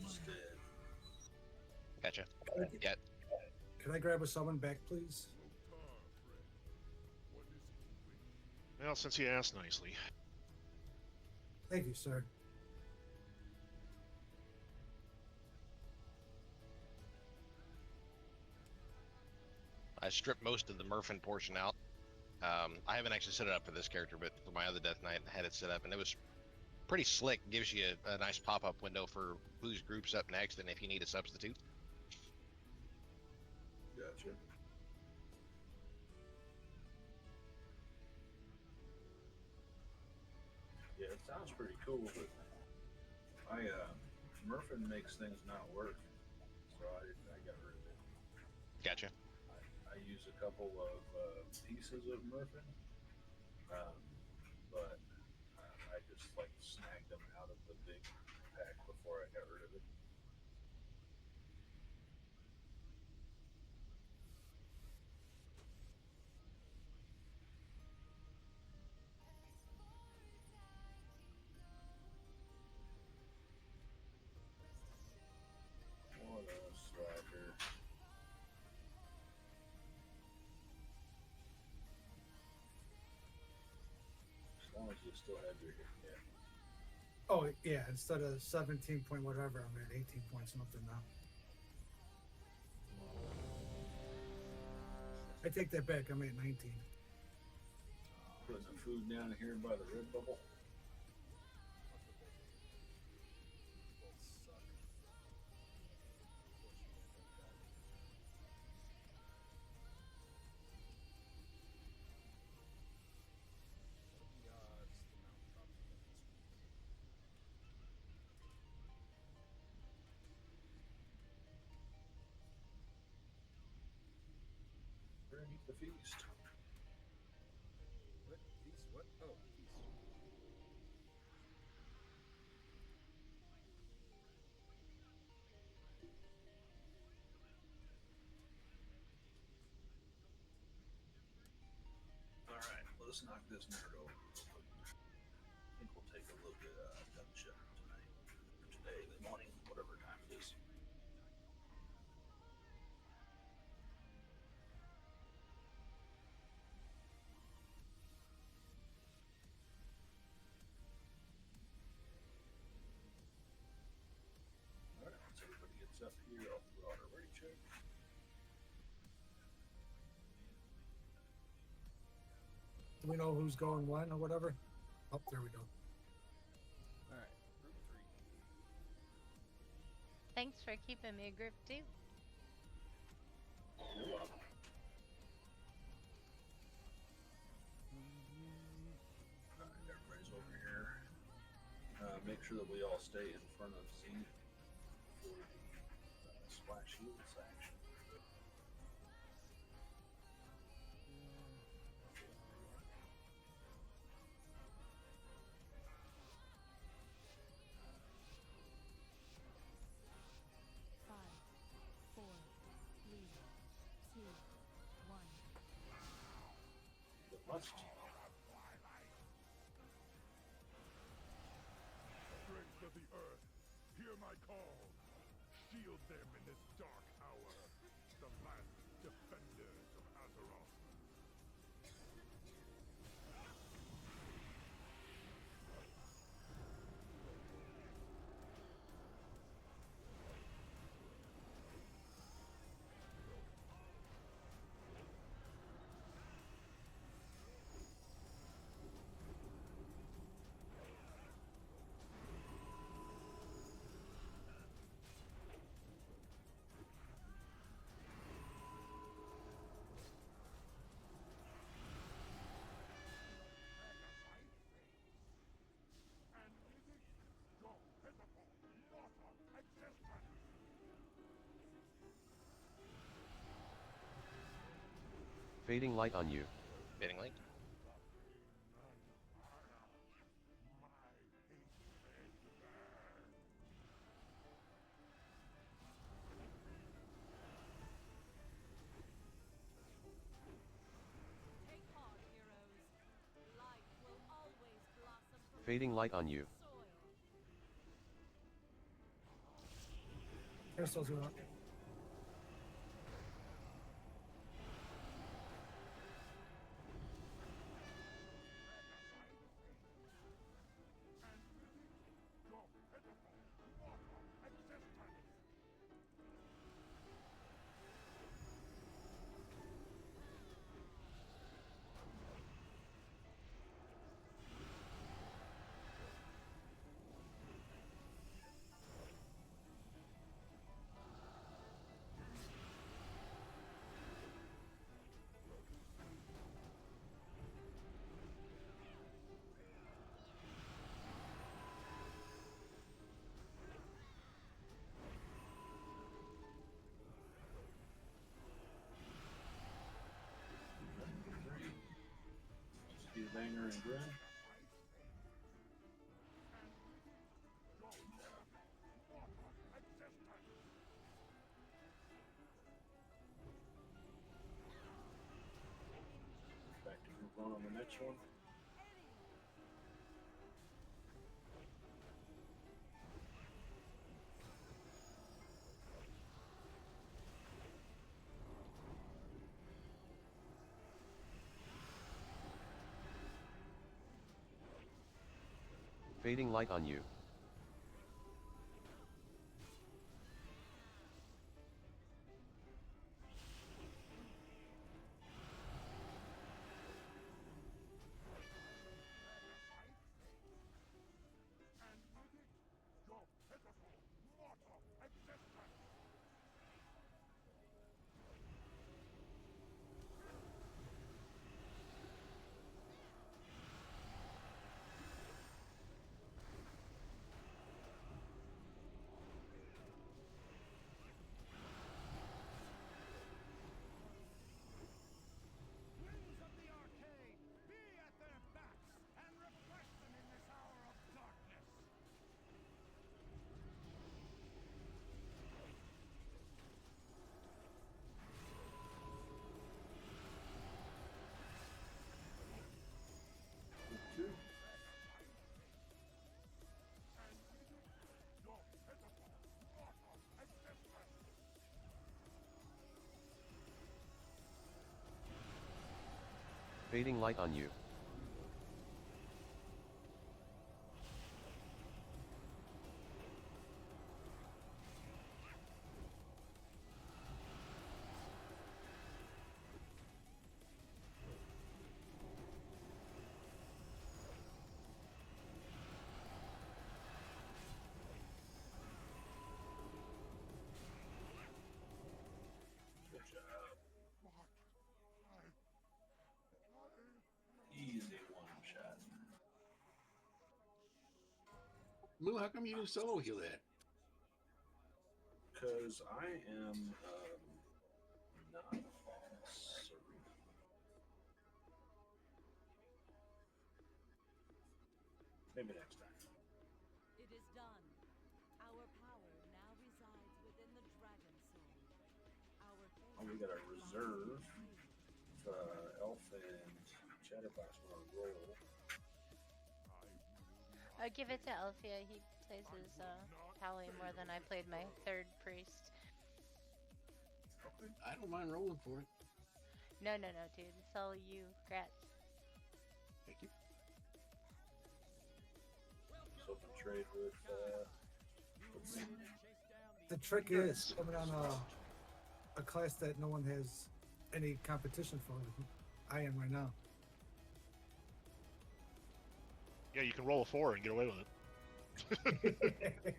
instead. Gotcha. Yeah. Can I grab a summon back, please? Well, since you asked nicely. Thank you, sir. I stripped most of the Murphin portion out. I haven't actually set it up for this character, but for my other Death Knight, I had it set up, and it was pretty slick. Gives you a nice pop-up window for whose group's up next, and if you need a substitute. Gotcha. Yeah, it sounds pretty cool, but Murphin makes things not work, so I got rid of it. Gotcha. I use a couple of pieces of Murphin, but I just like snagged them out of the big pack before I got rid of it. What a slacker. As long as you still have your hit, yeah. Oh yeah, instead of 17 point whatever, I'm at 18 point something now. I take that back. I'm at 19. Putting the food down here by the red bubble. We're gonna eat the feast. What? Feast? What? Oh, feast. Alright, let's knock this nerd over. I think we'll take a look at gunshot tonight. Or today, the morning, whatever time it is. Alright, once everybody gets up here, I'll throw out a ready check. Do we know who's going when or whatever? Oh, there we go. All right, group 3. Thanks for keeping me group 2. You're welcome. Alright, everybody's over here. Make sure that we all stay in front of Z for the splash shields action. Five, four, three, two, one. The must. Strength of the earth, hear my call. Shield them in this dark hour. The last defenders of Azeroth. Fading light on you. Fading light. Fading light on you. Crystals are up. Steve Banger and Grin. Back to group one on the next one. Fading light on you. Winds of the arcade, be at their backs and refresh them in this hour of darkness. Group two. Fading light on you. Good job. Easy one shot. Moo, how come you didn't solo heal that? Because I am not boss. Maybe next time. It is done. Our power now resides within the Dragon Soul. Our Oh, we got a reserve. Elf and Chatterbox want to roll. Give it to Alfia. He plays his tally more than I played my third priest. I don't mind rolling for it. No, dude. It's all you. Grats. Thank you. So can trade with me. The trick is coming on a class that no one has any competition for. I am right now. Yeah, you can roll a 4 and get away with it.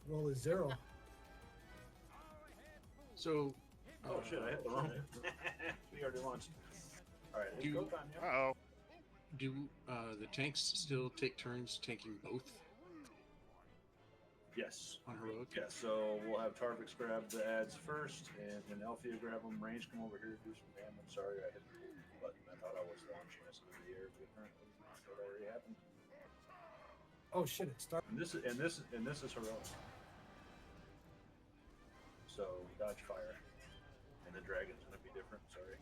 Roll a 0. So. Oh shit! I hit the wrong. We already launched. All right, let's Do- go time. Yeah. Uh-oh. Do the tanks still take turns tanking both Yes. on heroic? Yeah. So we'll have Tarvix grab the ads first, and then Althea grab them. Range, come over here, do some damage. Sorry, I hit the button. I thought I was launching us into the air, but apparently that already happened. Oh shit! It started. And this is heroic. So dodge fire, and the dragon's gonna be different. Sorry.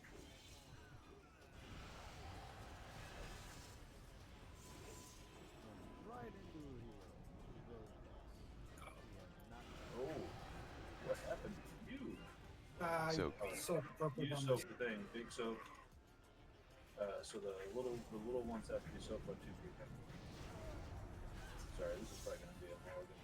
Soak. soak purple You bombs. soak the thing, big soak. So the little ones have to be soaked by 2 people. Sorry, this is probably gonna be a Morgan.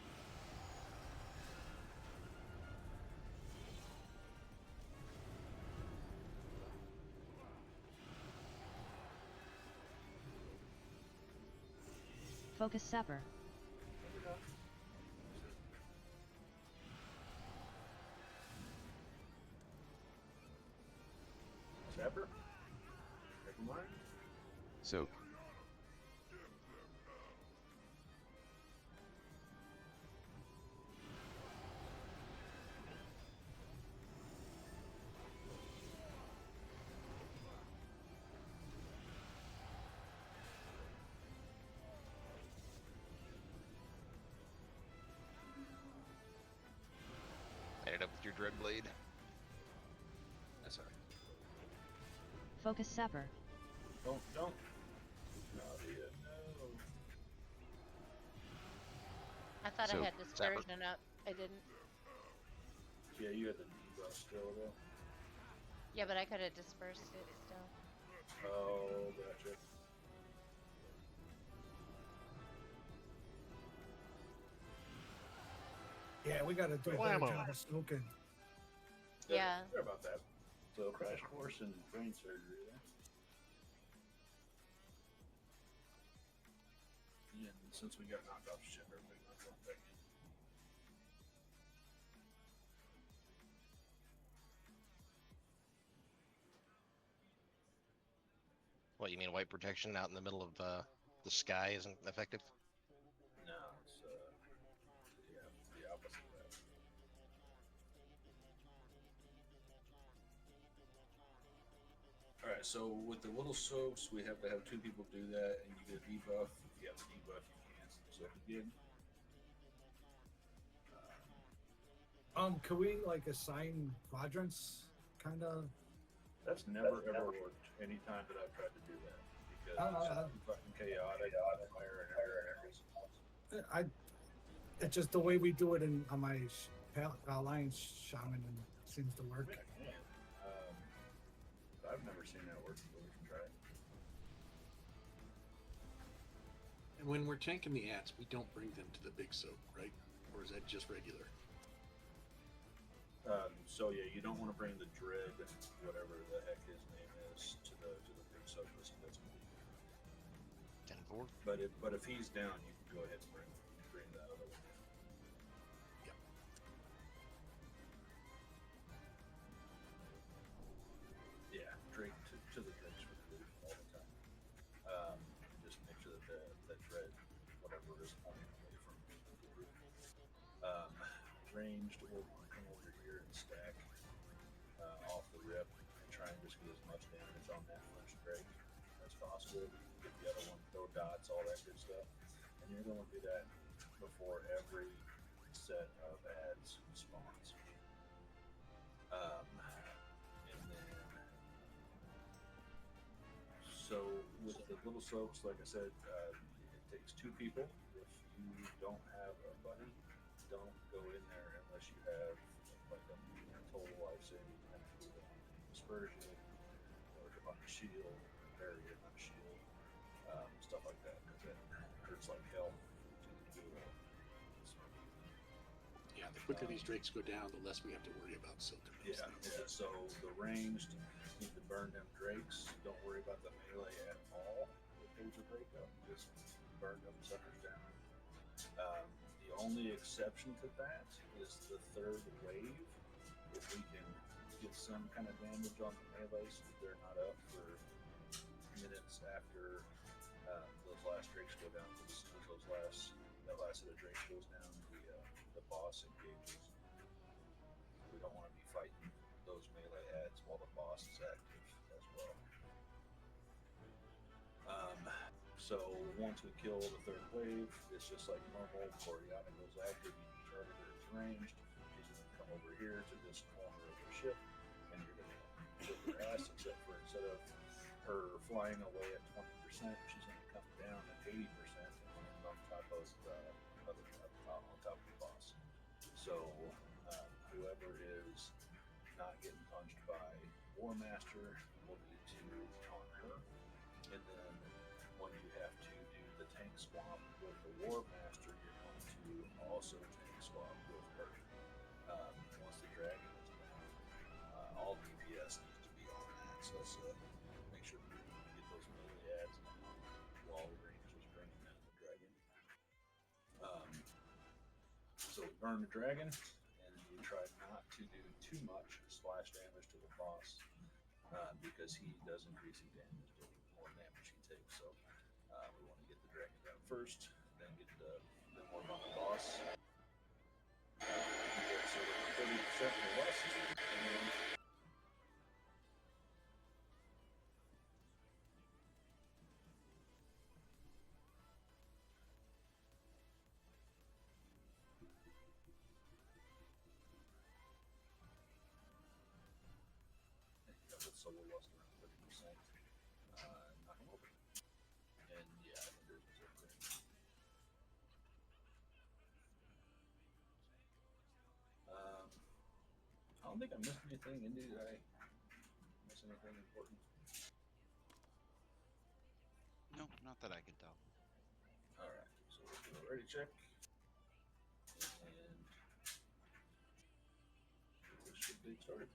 Focus Sapper. Sapper? Never mind. Soak. Ended up with your dread blade. That's alright. Focus Sapper. Don't. No, yeah, no. I thought So, I had Zapper. dispersion up. I didn't. Yeah, you had the debuff still though. Yeah, but I could have dispersed it still. Oh, gotcha. Yeah, we gotta do a better Whammo. job of smoking. Yeah. Sorry about that. So crash course and brain surgery. Yeah. And since we got knocked off ship, everybody knocked off back in. What, you mean white protection out in the middle of the sky isn't effective? No, it's yeah, the opposite of that. Alright, so with the little soaps, we have to have 2 people do that, and you get a debuff. If you have a debuff, you can't soak again. Can we like assign quadrants, kind of? That's never ever worked any time that I've tried to do that because it's fucking chaotic, fire and everything. It's just the way we do it on my alliance shaman, and it seems to work. I've never seen that work, but we can try it. And when we're tanking the ants, we don't bring them to the big soak, right? Or is that just regular? So yeah, you don't want to bring the dread, whatever the heck his name is, to the big soak. That's 10-4. But if he's down, you can go ahead and bring the other one. Yep. Yeah, Drake to the Drakes for the all the time. Just make sure that that dread, whatever, is pointing away from the group. Ranged will come over here and stack off the rip and try and just get as much damage on that first Drake as possible. Get the other one, throw dots, all that good stuff. And you're going to do that before every set of ads spawns. And then, so with the little soaps, like I said, it takes 2 people. If you don't have a buddy, don't go in there unless you have like a total life saving. You have to do it on dispersion or on a shield, barrier, not a shield, stuff like that, because it hurts like hell to do it. Yeah, the quicker these drakes go down, the less we have to worry about soaking. Yeah. So the ranged need to burn them drakes. Don't worry about the melee at all. If there's a break up, just burn them suckers down. The only exception to that is the 3rd wave. If we can get some kind of damage on the melee so that they're not up for minutes after those last drakes go down. As soon as that last set of drakes goes down, the boss engages. We don't want to be fighting those melee ads while the boss is active as well. So once we kill the 3rd wave, it's just like normal. Oriana goes active, you can target her as ranged. She's going to come over here to this corner of the ship, and you're going to whip her ass, except for instead of her flying away at 20%, she's going to come down at 80% and land on top of the boss. So whoever is not getting punched by War Master will be to taunt her, and then when you have to do the tank swap with the War Master, you're going to also tank swap with her. Once the dragon is down, all DPS needs to be on that. So let's make sure we get those melee ads now while range is bringing down the dragon. So we burn the dragon, and then you try not to do too much splash damage to the boss because he does increasing damage the more damage he takes. So we want to get the dragon down first, then then work on the boss. So 30% or less, and then with solo lust around 30%. Knock him over. And yeah, I think there's a zip there. I don't think I missed anything. Indy, did I miss anything important? No, not that I could tell. Alright, so we'll do a ready check. And this should be started.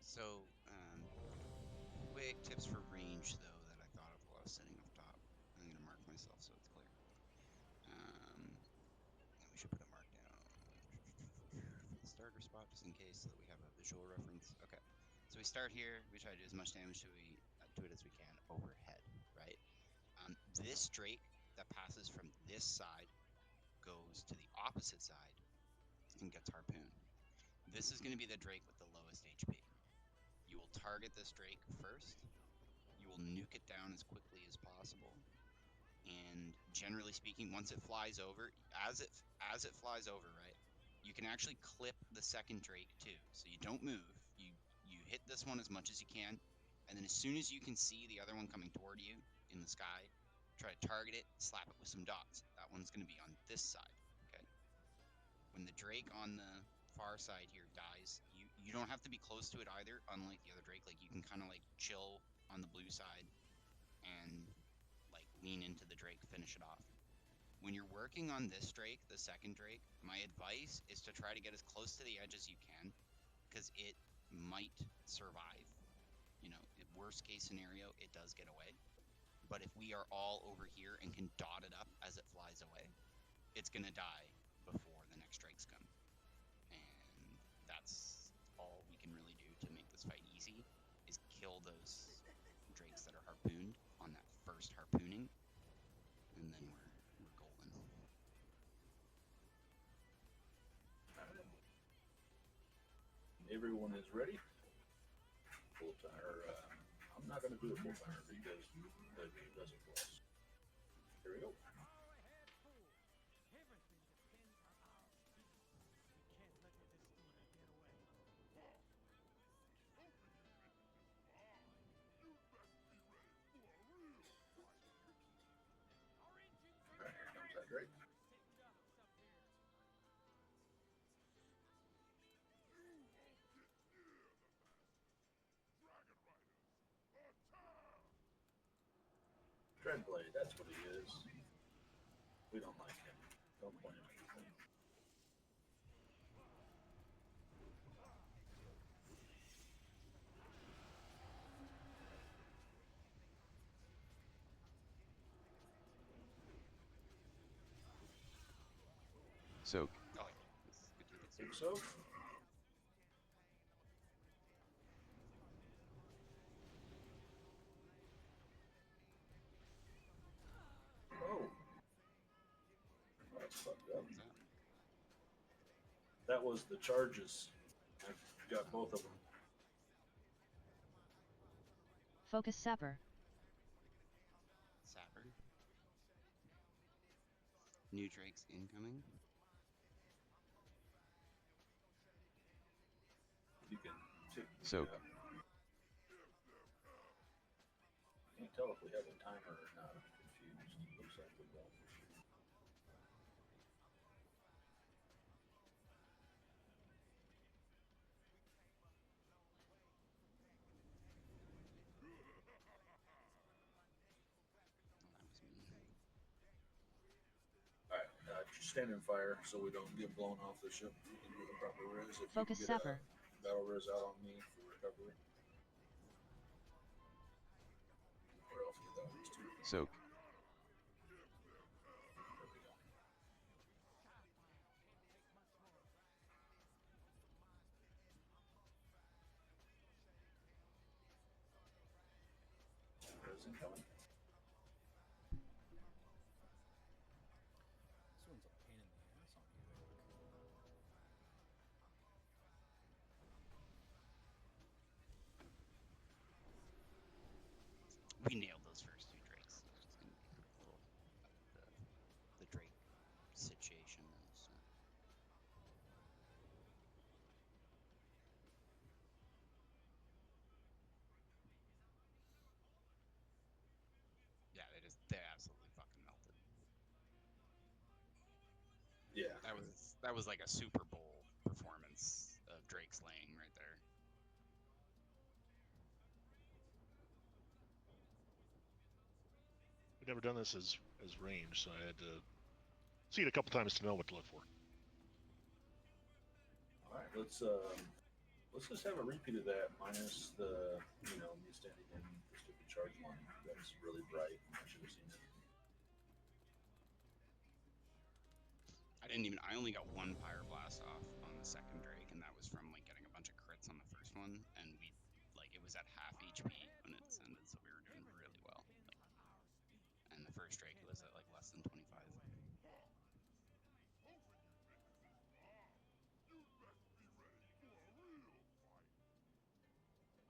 So, quick tips for range, though, that I thought of while I was sitting up top. I'm going to mark myself so it's clear. We should put a mark down for the starter spot, just in case, so that we have a visual reference. Okay, so we start here. We try to do as much damage to it as we can overhead, right? This Drake that passes from this side goes to the opposite side and gets harpooned. This is going to be the Drake with the lowest HP. You will target this Drake first. You will nuke it down as quickly as possible. And generally speaking, once it flies over, as it flies over, right, you can actually clip the second Drake too. So you don't move. You hit this one as much as you can, and then as soon as you can see the other one coming toward you in the sky, try to target it, slap it with some dots. That one's going to be on this side. Okay. When the Drake on the far side here dies, you don't have to be close to it either, unlike the other Drake. Like, you can kind of like chill on the blue side and like lean into the Drake, finish it off. When you're working on this Drake, the second Drake, my advice is to try to get as close to the edge as you can, because it might survive. You know, worst case scenario, it does get away. But if we are all over here and can dot it up as it flies away, it's gonna die before the next Drakes come. And that's all we can really do to make this fight easy, is kill those Drakes that are harpooned on that first harpooning, and then we're golden. Everyone is ready. Full timer. I'm not going to do a full timer because the game doesn't close. Here we go. Alright, here comes that Drake. Dreadblade, that's what he is. We don't like him. Don't point him at anything. Soak. Oh, yeah. Think so? Oh. That's fucked up. That was the charges. I got both of them. Focus Sapper. Sapper. New Drakes incoming. You can tick Soak. Can't tell if we have a timer or not. I'm confused. Looks like we don't. standing fire so we don't get blown off the ship. We can do the proper res. If Focus you can get Sepper. a battle res out on me for recovery. Where else get that res too? Soak. Res incoming. This one's a pain in the ass on you, Eric. We nailed those first two drakes. So it's gonna be a little the drake situation is. Yeah, they absolutely fucking melted. Yeah. That was like a Super Bowl performance of Drake slaying right there. We've never done this as range, so I had to see it a couple times to know what to look for. All right, let's just have a repeat of that minus the me standing in the stupid charge line. That was really bright. I should have seen it. I only got one pyroblast off on the second drake, and that was from like getting a bunch of crits on the first one, and it was at half HP when it descended, so we were doing really well. And the first drake was at like less than 25.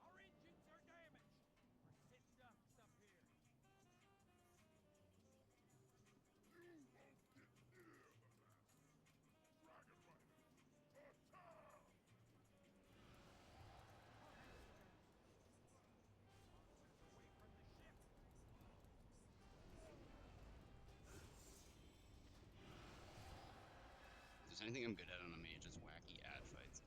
Our engines are damaged. We're sitting ducks up here. If there's anything I'm good at on a mage, it's wacky ad fights.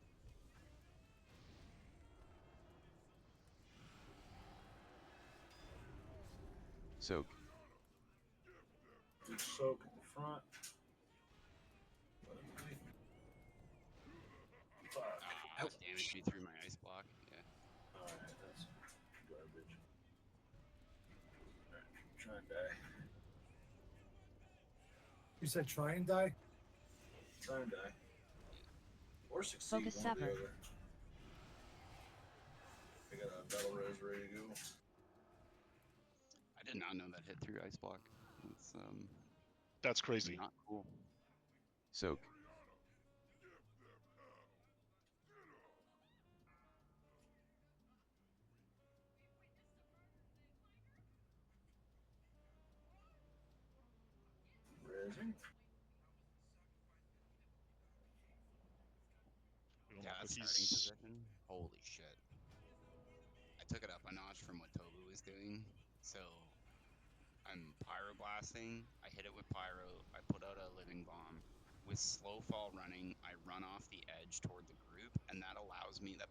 Soak. Good soak in the front. Fuck. That damaged me through my ice block. Yeah. Alright, that's garbage. Alright, try and die. You said try and die? Try and die. Or succeed. Focus one or the Sepper. other. I got a battle res ready to go. I did not know that hit through ice block. It's That's crazy. not cool. Soak. Resing. Yeah, that starting position. Holy shit. I took it up a notch from what Tobu was doing. So I'm pyroblasting. I hit it with pyro. I put out a living bomb. With slow fall running, I run off the edge toward the group, and that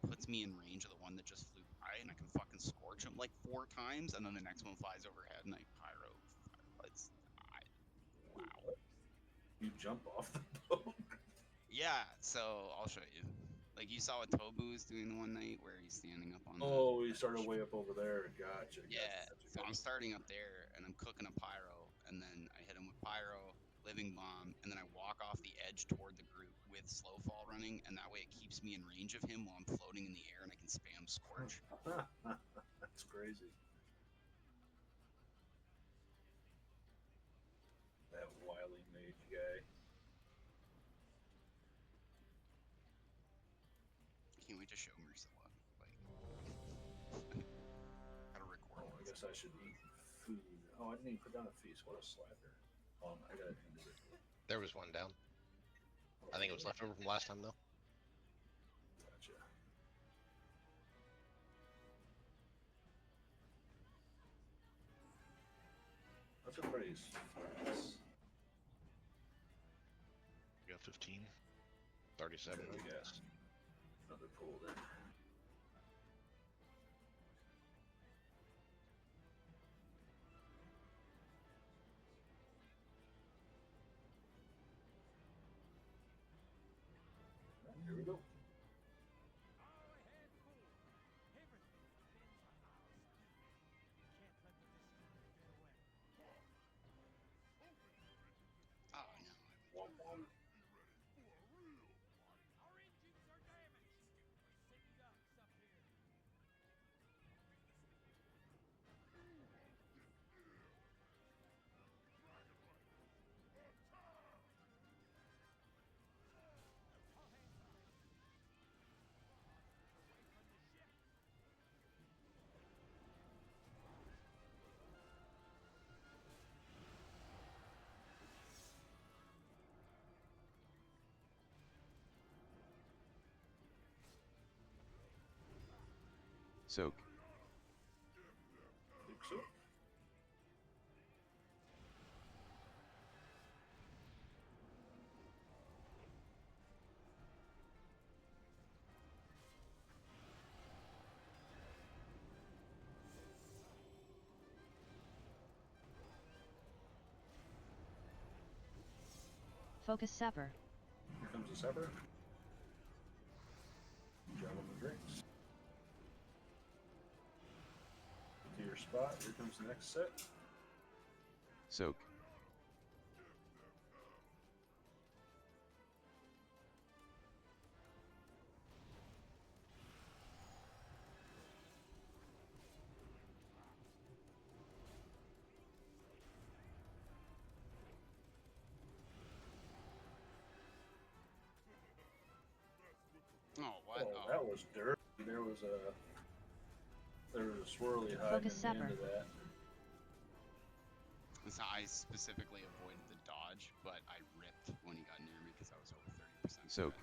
puts me in range of the one that just flew by, and I can fucking scorch him like 4 times, and then the next one flies overhead, and I pyro. Wow. You jump off the boat? Yeah, so I'll show you. Like you saw what Tobu was doing one night where he's standing up on the... Oh, he started way up over there. Gotcha. Yeah, Gotcha. so I'm starting up there, and I'm cooking a pyro, and then I hit him with pyro, living bomb, and then I walk off the edge toward the group with slow fall running, and that way it keeps me in range of him while I'm floating in the air, and I can spam scorch. That's crazy. That wily mage guy. Can't wait to show Marcilla. Like, gotta record. Oh, I guess I should eat food. Oh, I didn't even put down a feast. What a slacker. I got it individually. There was one down. I think it was left over from last time, though. Gotcha. What's everybody's flags? You got 15. 37. There we go. Another pool then. Soak. Think so. Focus Sapper. Here comes the supper. Juggle the drinks. To your spot. Here comes the next set. Soak. Oh, what? Oh, that was dirty. There was a swirly hiding Focus at the end Sapper. of that. So I specifically avoided the dodge, but I ripped when he got near me because I was over 30%. Soak.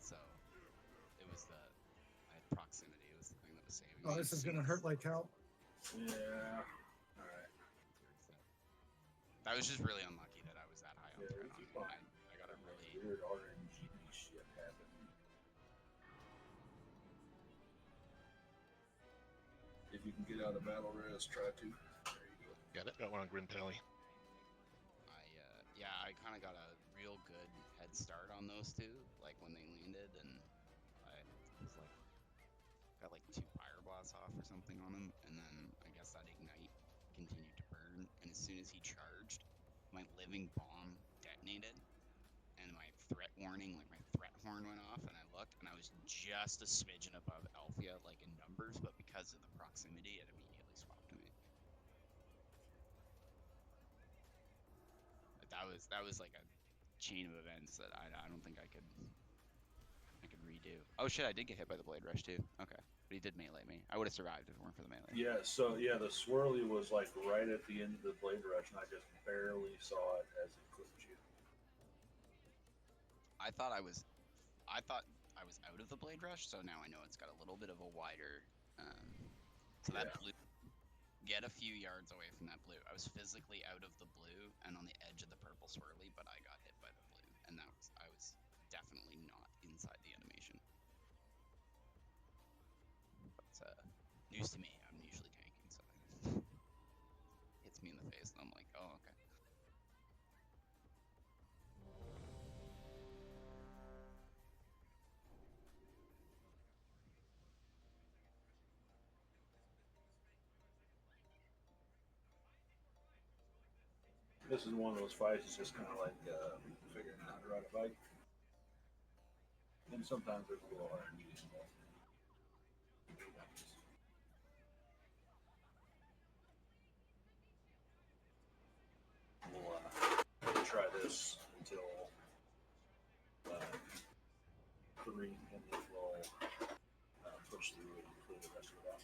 So it was the proximity. It was the thing that was saving Oh, me. this is gonna hurt like hell. Yeah. All right. That was just really unlucky that I was that high on Yeah, threat this on is him. fine. I got a really Weird RNG shit happening. If you can get out of battle res, try to. There you go. Got it. Got one on Grim Tally. yeah, I kind of got a real good head start on those two, like when they landed, and I was like, got like 2 fire blasts off or something on him, and then I guess that ignite continued to burn, and as soon as he charged, my living bomb detonated, and my threat warning, like my threat horn went off, and I looked, and I was just a smidgen above Althea, like in numbers, but because of the proximity, it immediately swapped to me. That was like a chain of events that I don't think I could redo. Oh shit, I did get hit by the blade rush too. Okay, but he did melee me. I would have survived if it weren't for the melee. Yeah, so yeah, the swirly was like right at the end of the blade rush, and I just barely saw it as it clipped you. I thought I was out of the blade rush, so now I know it's got a little bit of a wider. So that blue, get a few yards away from that blue. I was physically out of the blue and on the edge of the purple swirly, but I got hit by the blue, and I was definitely not inside the animation. But news to me. I'm usually tanking, so hits me in the face, and I'm like, oh okay. This is one of those fights. It's just kind of like figuring out how to ride a bike, and sometimes there's a little RNG involved. We'll try this until 3, and then we'll push through and clear the rest of it out.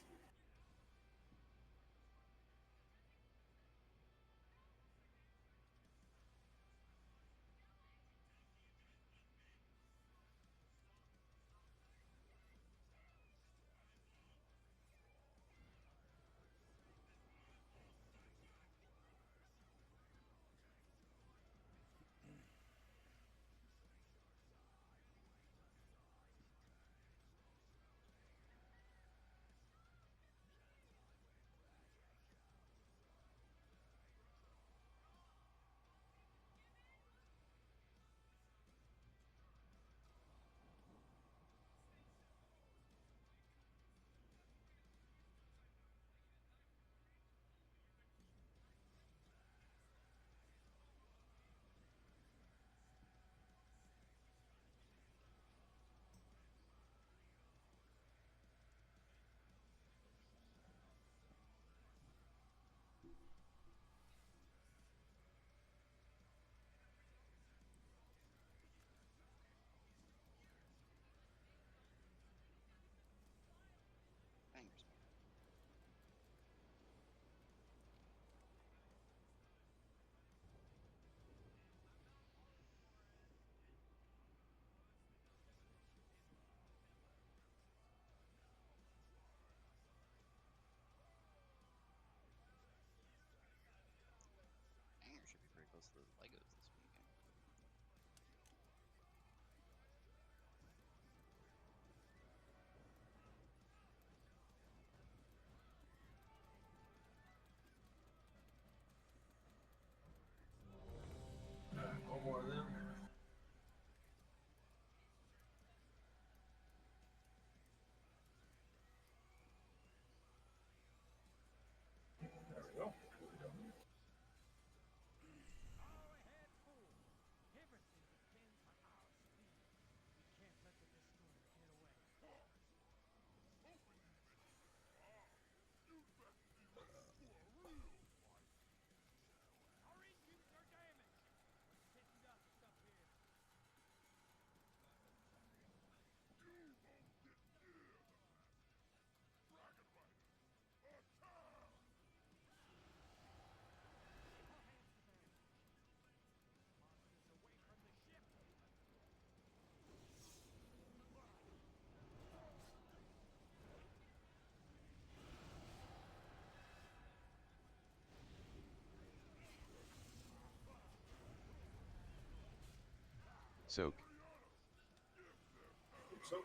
Soak. So,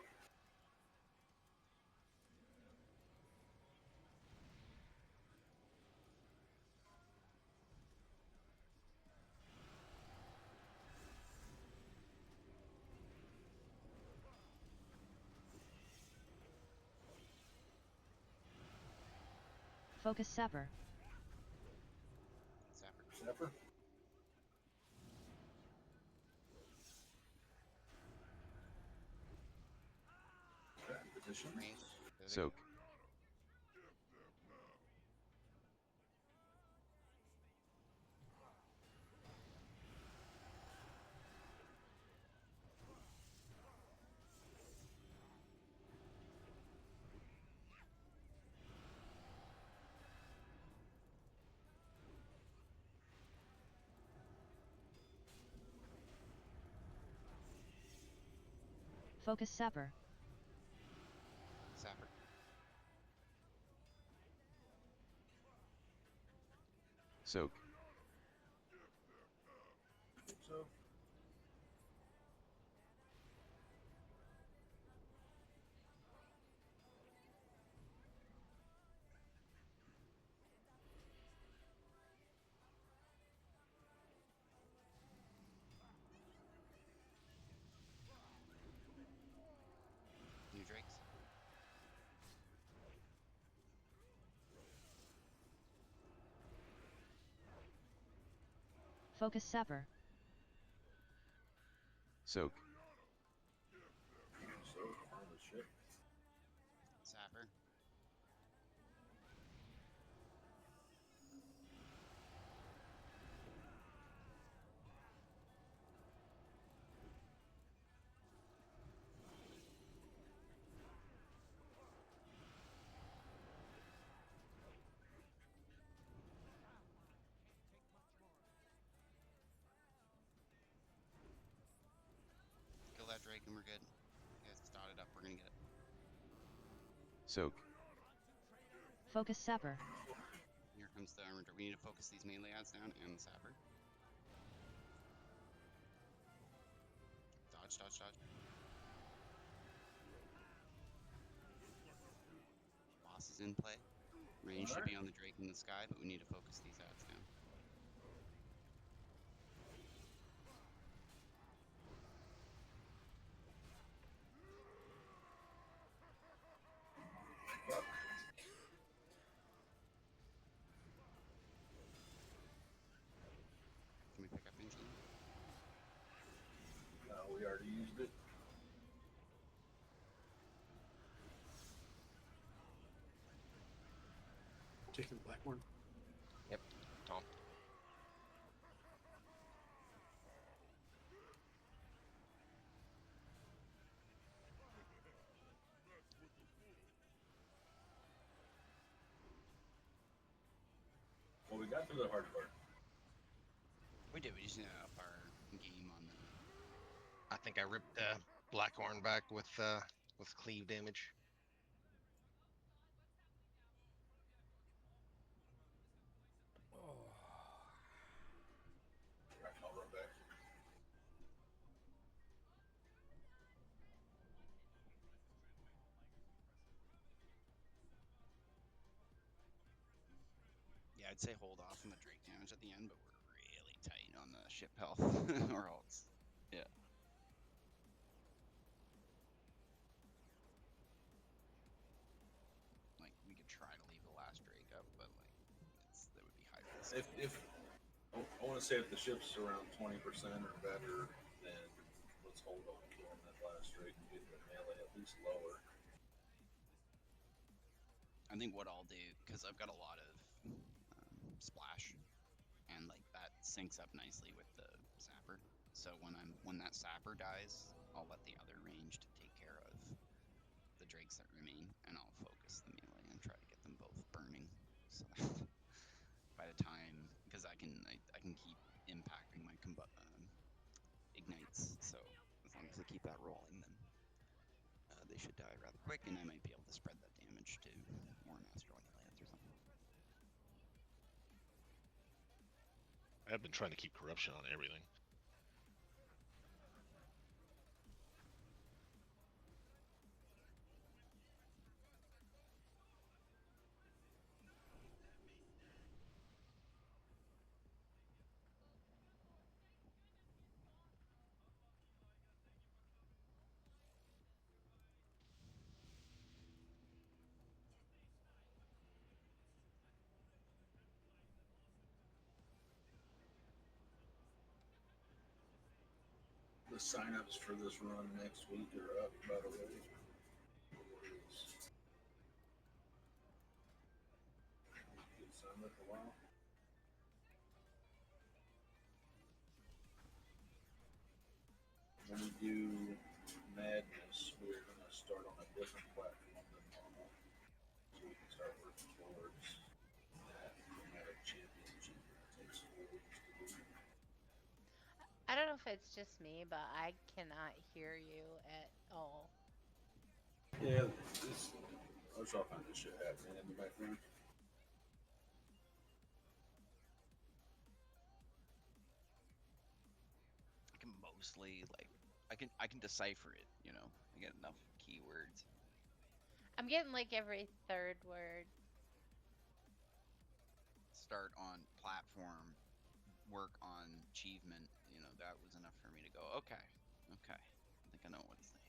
Focus Sapper. Snapper. Position. Soak. Focus Sapper. Sapper. Soak. So. New drakes. Focus Sapper. Soak. So, on the ship. Sapper. Kill that drake and we're good. You guys dotted up, we're gonna get it. Soak. Focus Sapper. Here comes the armor. We need to focus these melee ads down and the sapper. Dodge, dodge, dodge. Boss is in play. Range should be on the drake in the sky, but we need to focus these ads down. Can we pick up engine? No, we already used it. Taking the Blackborn. Yep. Tom. Well, we got through the hard part. We did. We just need to up our game on the. I think I ripped Blackhorn back with cleave damage. I'll run back. Yeah, I'd say hold off on the drake damage at the end, but we're really tight on the ship health, or else. Yeah. Like we could try to leave the last drake up, but like that would be high risk. If I want to say if the ship's around 20% or better, then let's hold on killing that last drake and get the melee at least lower. I think what I'll do, because I've got a lot of splash, and like that syncs up nicely with the sapper. So when that sapper dies, I'll let the other ranged take care of the drakes that remain, and I'll focus the melee and try to get them both burning. So that by the time, because I can keep impacting my ignites. So as long as I keep that rolling, then they should die rather quick, and I might be able to spread that damage to War Master when he lands or something. I've been trying to keep corruption on everything. The sign-ups for this run next week are up, by the way. Get signed up a while. When we do Madness, we're going to start on a different platform than normal, so we can start working towards that dramatic championship. It takes 4 weeks to do. I don't know if it's just me, but I cannot hear you at all. Yeah, there's all kinds of shit happening in the background. I can mostly I can decipher it, you know. I get enough keywords. I'm getting like every third word. Start on platform, work on achievement, you know, that was enough for me to go, okay. I think I know what it's saying.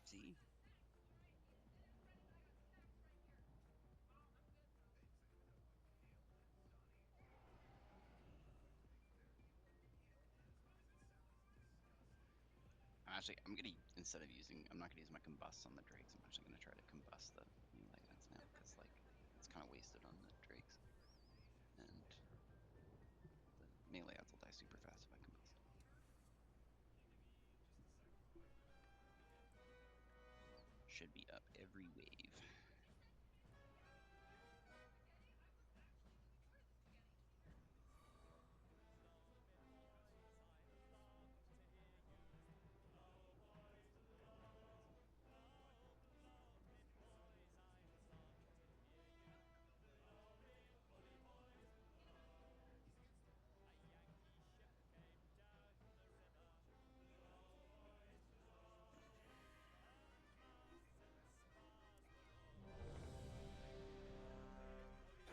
See? I'm gonna, instead of I'm not gonna use my combust on the drakes, I'm actually gonna try to combust the melee ads now, because, like, it's kind of wasted on the drakes. And the melee ads will die super fast if I combust. Should be up every wave.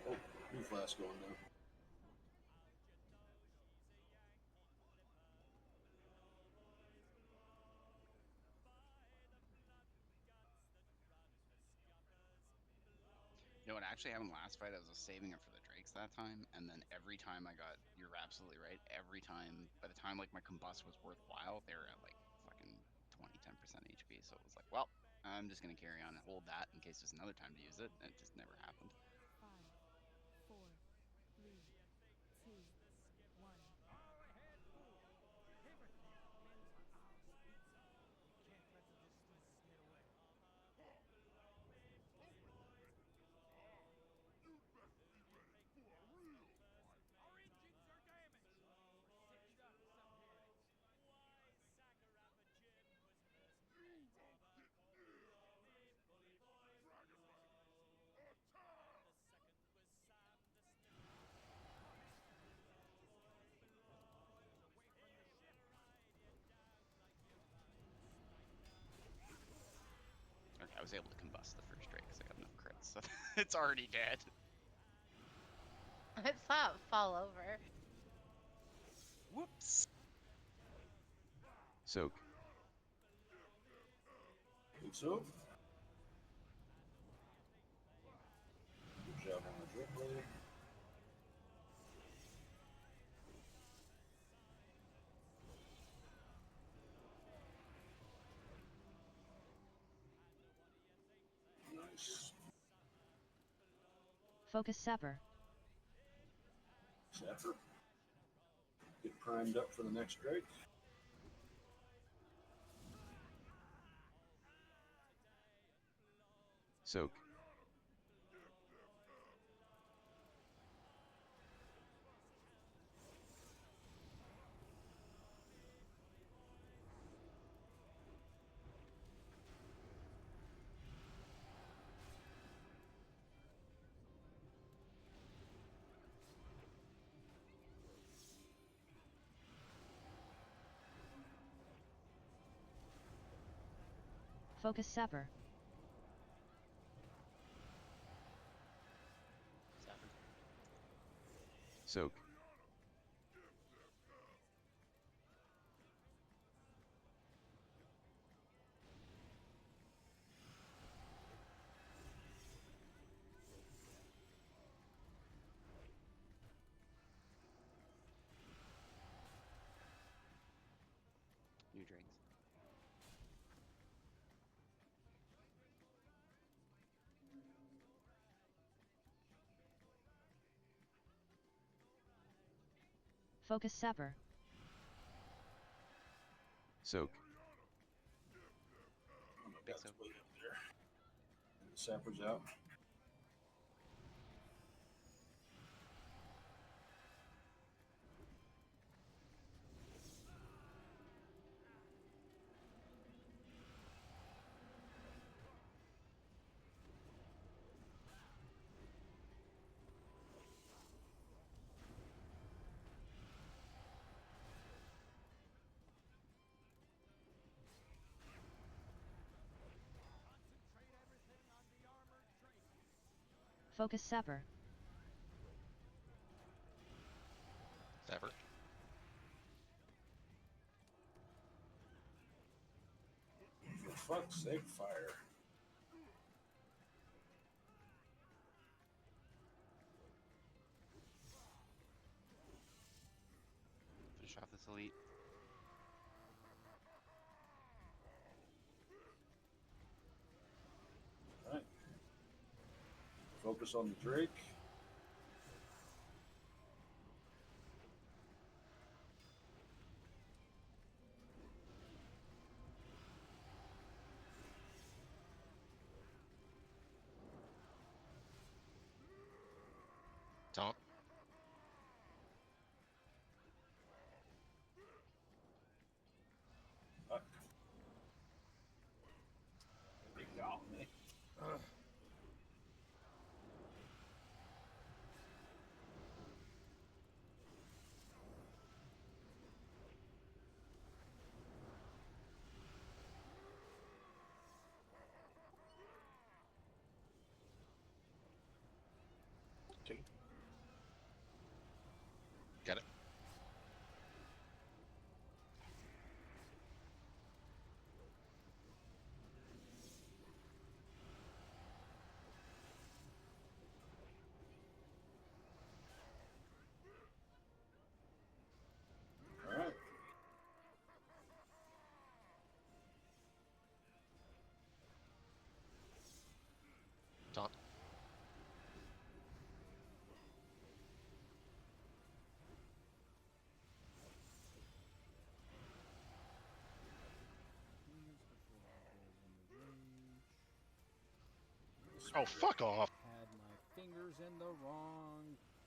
Oh, new flash going down. You know what actually happened last fight? I was saving it for the drakes that time, and then every time you're absolutely right, every time, by the time, like, my combust was worthwhile, they were at, like, fucking 10% HP, so it was like, well, I'm just gonna carry on and hold that in case there's another time to use it, and it just never happened. 5, 4, 3, 2, 1. All ahead, fool! Everything depends on our speed. We can't let the dismissed get away. You'd best be ready for a real fight. Our engines are damaged. We're stitched up, subhead. You won't get near us. Dragon Riders, attack! Away from the ship. Okay, I was able to combust the first drake because I got enough crits, so it's already dead. I saw it fall over. Whoops. Soak. Think so? Good job on the drip blade. Nice. Focus Sapper. Sapper. Get primed up for the next drake. Soak. Focus Sapper. Soak. drinks. Focus Sapper. Soak. Big soak. Way up there. And the sapper's out. Focus Sapper. Sapper. For fuck's sake, fire. Finish off this elite. Alright. Focus on the Drake. Taunt. Fuck. They got me. Take it. Got it. Alright. Taunt. Oh, fuck off. Had my fingers in the wrong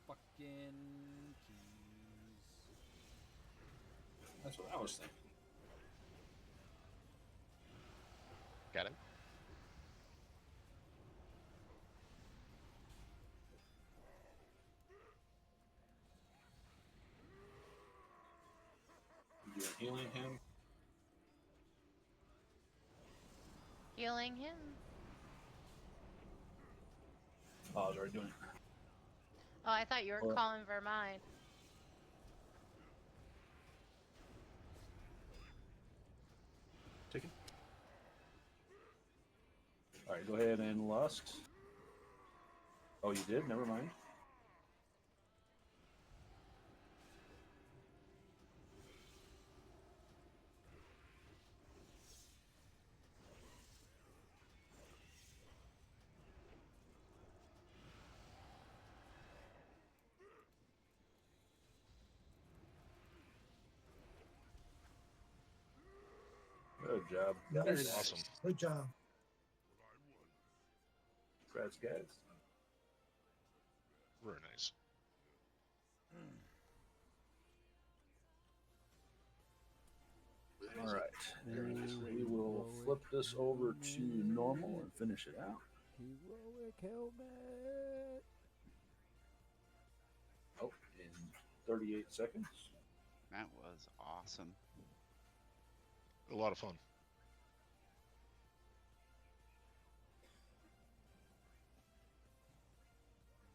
fucking keys. That's what I was thinking. Got him. You're healing him. Healing him. Oh, I was already doing it. Oh, I thought you were Well- calling for mine. Take it. Alright, go ahead and lust. Oh, you did? Never mind. Good job. Nice. Awesome. Good job. Congrats, guys. Very nice. All right. We will flip this over to normal and finish it out. Heroic helmet. Oh, in 38 seconds. That was awesome. A lot of fun.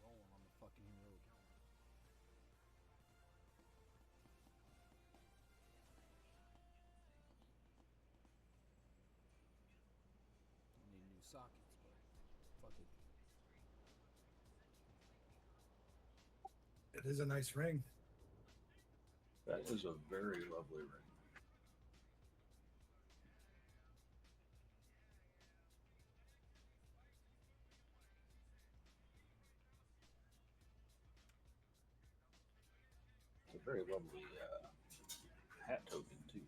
Rolling on the fucking heroic helmet. I need new sockets, but fuck it. It is a nice ring. That is a very lovely ring. a very lovely hat token too.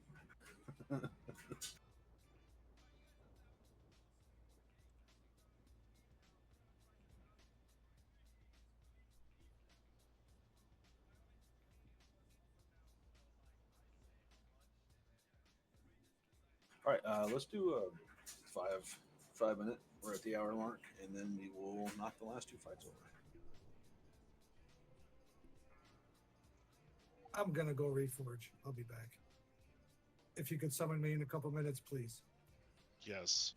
All right, let's do a 5 minute. We're at the hour mark, and then we will knock the last two fights over. I'm gonna go reforge. I'll be back. If you could summon me in a couple minutes, please. Yes.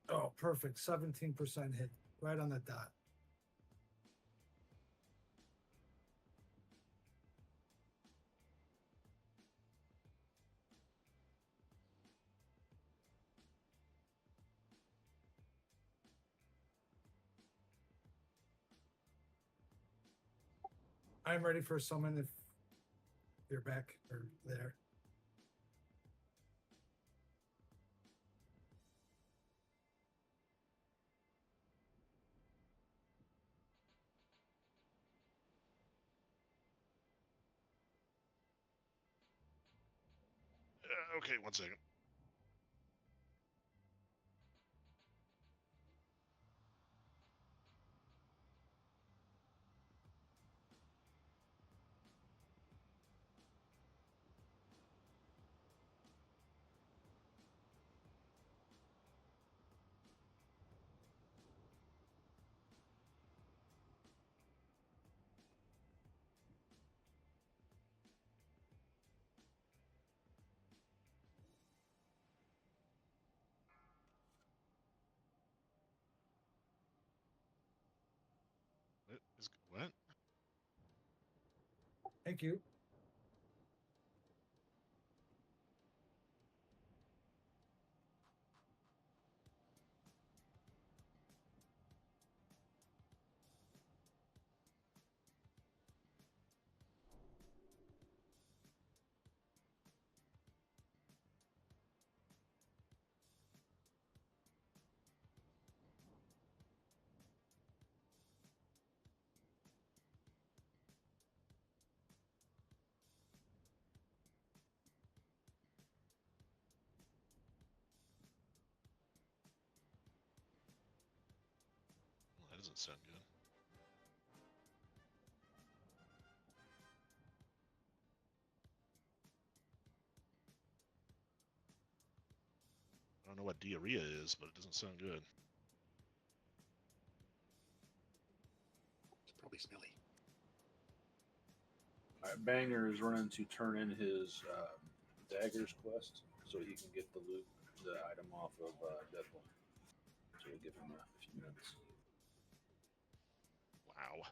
Oh, perfect. 17% hit. Right on the dot. I'm ready for a summon if you're back or there. Okay, one second. What? Thank you. Well, that doesn't sound good. I don't know what diarrhea is, but it doesn't sound good. It's probably smelly. All right, Banger is running to turn in his daggers quest so he can get the loot, the item off of Deathwing. So we'll give him a few minutes. Wow.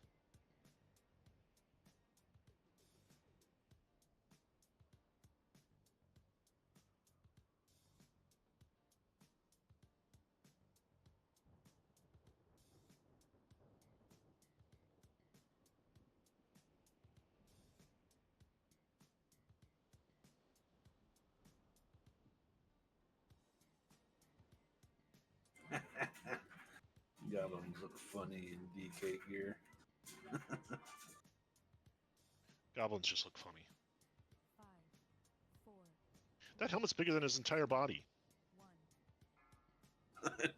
Goblins look funny in DK gear. Goblins just look funny. 5, 4, That helmet's bigger than his entire body. 1.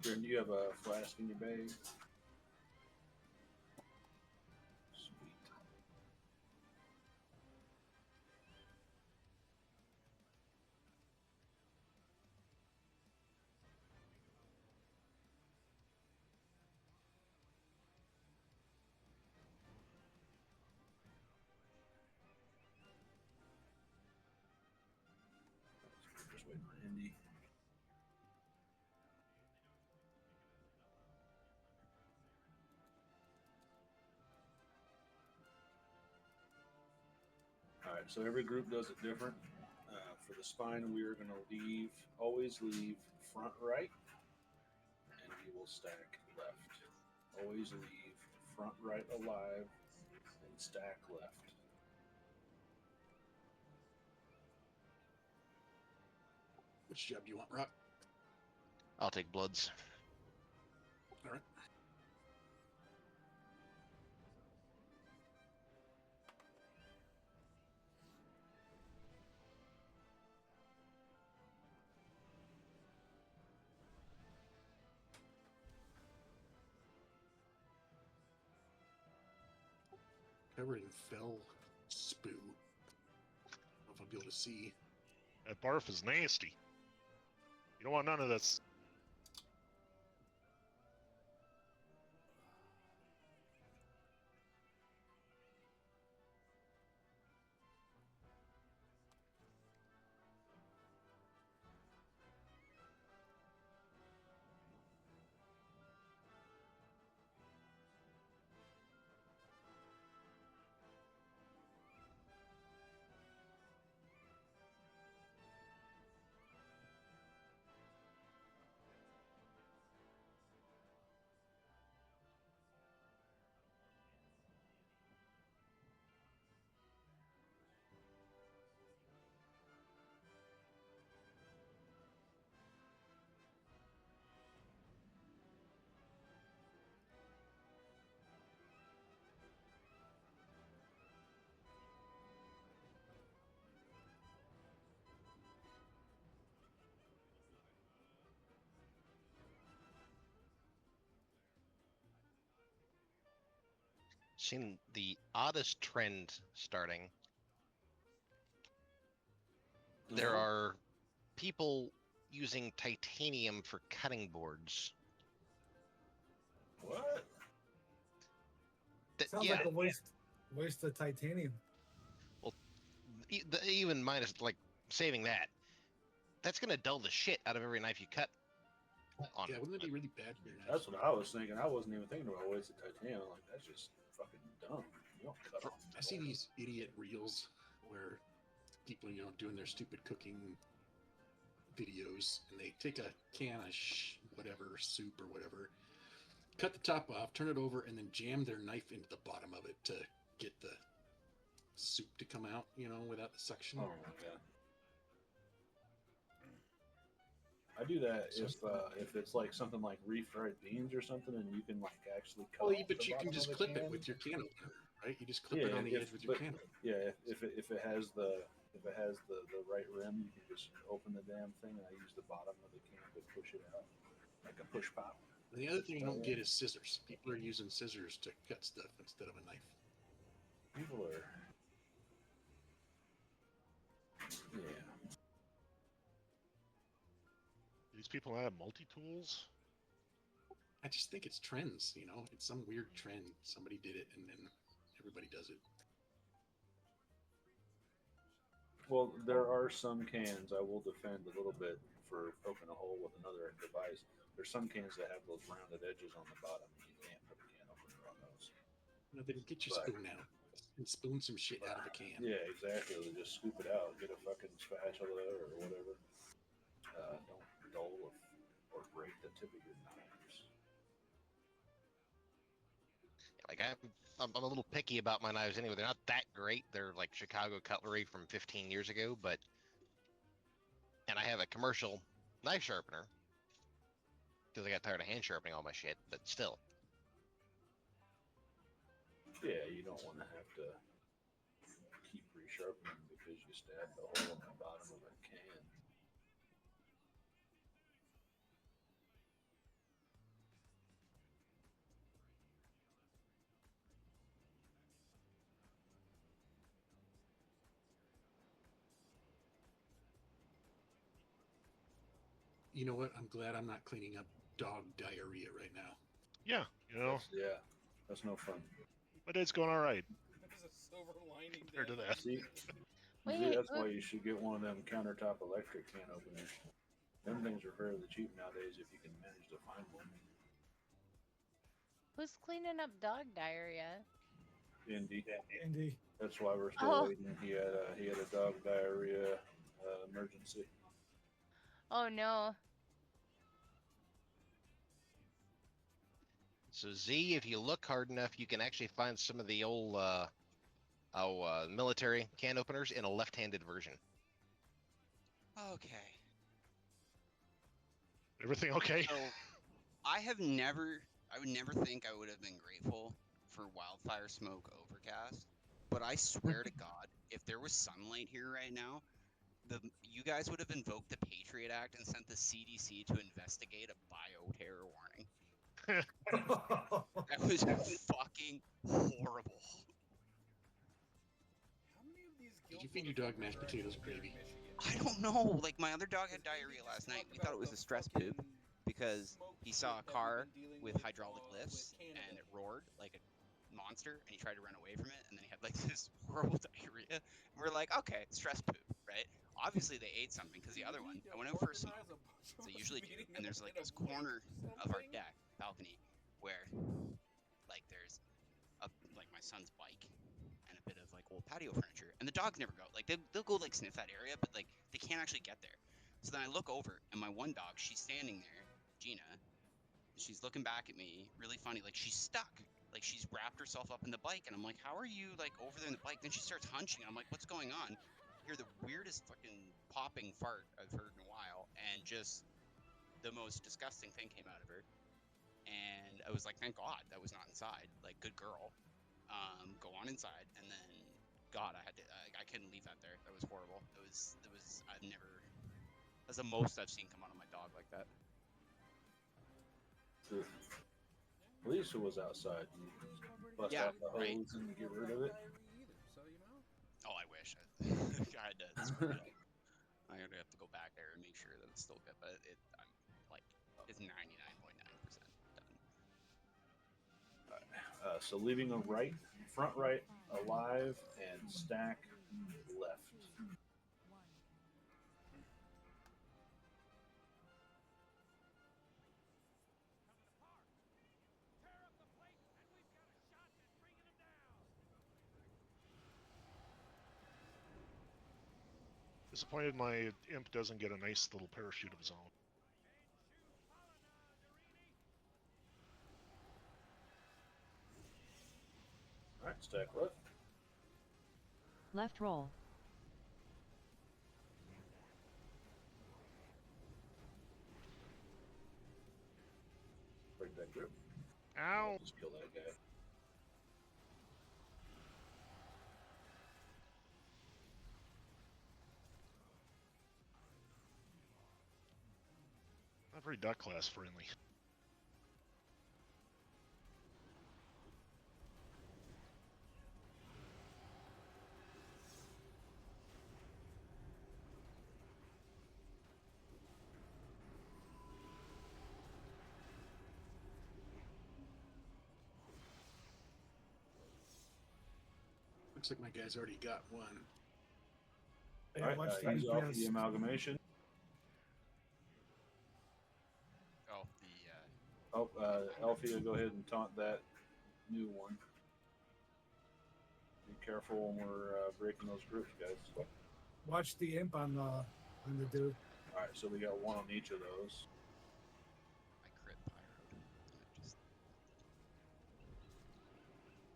Jordan, do you have a flask in your bag? Sweet. Just waiting for Indy. All right, so every group does it different. For the spine, we are going to always leave front right, and we will stack left. Always leave front right alive and stack left. Which job do you want, Rock? I'll take Bloods. All right. Covered in fell spoo. I don't know if I'll be able to see. That barf is nasty. You don't want none of this. seen the oddest trend starting. There are people using titanium for cutting boards. What? Sounds like a waste of titanium. Well, even minus like saving that, that's gonna dull the shit out of every knife you cut. Yeah, wouldn't that be really bad for your knife? That's what I was thinking. I wasn't even thinking about wasted titanium. Like that's just fucking dumb. You don't cut off. I see these idiot reels where people, doing their stupid cooking videos, and they take a can of whatever soup or whatever, cut the top off, turn it over, and then jam their knife into the bottom of it to get the soup to come out, without the suction. Oh my god. I do that if it's like something like refried beans or something, and you can like actually cut. Well, but you can just clip it with your can opener, right? You just clip it on the edge with your can opener. Yeah, if it has the right rim, you can just open the damn thing, and I use the bottom of the can to push it out like a push pop. And the other thing I don't get is scissors. People are using scissors to cut stuff instead of a knife. People are, yeah. These people have multi-tools? I just think it's trends, It's some weird trend. Somebody did it, and then everybody does it. Well, there are some cans I will defend a little bit for poking a hole with another device. There's some cans that have those rounded edges on the bottom. You can't put a can opener on those. Then get your spoon out and spoon some shit out of a can. Yeah, exactly. They just scoop it out, get a fucking spatula or whatever. Don't dull or break the tip of your knives. Like I'm a little picky about my knives anyway. They're not that great. They're like Chicago cutlery from 15 years ago, and I have a commercial knife sharpener because I got tired of hand sharpening all my shit. But still, yeah, you don't want to have to keep resharpening because you stabbed the hole in the bottom of a can. You know what? I'm glad I'm not cleaning up dog diarrhea right now. Yeah, that's no fun. My day's going all right. There's a silver lining compared to that. See, that's why you should get one of them countertop electric can openers. Them things are fairly cheap nowadays if you can manage to find one. Who's cleaning up dog diarrhea? Indy. Indy. That's why we're still waiting. He had a dog diarrhea emergency. Oh no. so Z, if you look hard enough, you can actually find some of the old military can openers in a left-handed version. Okay. Everything okay? So, I would never think I would have been grateful for wildfire smoke overcast, but I swear to God, if there was sunlight here right now, you guys would have invoked the Patriot Act and sent the CDC to investigate a bioterror warning. That was fucking horrible. Did you feed your dog mashed potatoes and gravy? I don't know. Like, my other dog had diarrhea last night. We thought it was a stress poop because he saw a car with hydraulic lifts and it roared like a monster and he tried to run away from it and then he had like this horrible diarrhea. And we're like, okay, stress poop, right? Obviously they ate something because the other one, I went out for a smoke, as I usually do, and there's like this corner of our deck, balcony, where like there's like my son's bike and a bit of like old patio furniture, and the dogs never go. Like they'll go like sniff that area, but like they can't actually get there. So then I look over, and my one dog, she's standing there, Gina. She's looking back at me, really funny, like she's stuck. Like she's wrapped herself up in the bike, and I'm like, how are you like over there in the bike? Then she starts hunching, and I'm like, what's going on? Hear the weirdest fucking popping fart I've heard in a while, and just the most disgusting thing came out of her. And I was like, thank God that was not inside. Like, good girl. Go on inside, and then God, I couldn't leave that there. That was horrible. It was I've never. That's the most I've seen come out of my dog like that. Lisa was outside. You bust Yeah, out the hose right. and get rid of it. So you know. Oh, I wish. I had to scrub it. I'm gonna have to go back there and make sure that it's still good, but I'm like, it's 99.9% done. So leaving a right, front right alive and stack left. Disappointed my imp doesn't get a nice little parachute of his own. Alright, stack left. Left roll. Break that grip. Ow! Just kill that guy. Not very duck class friendly. Looks like my guy's already got one. Yeah, Alright, watch the he's off GPS. the amalgamation. Oh, Alfia, go ahead and taunt that new one. Be careful when we're breaking those groups, guys. Watch the imp on the dude. Alright, so we got one on each of those. I crit pyroed. And it just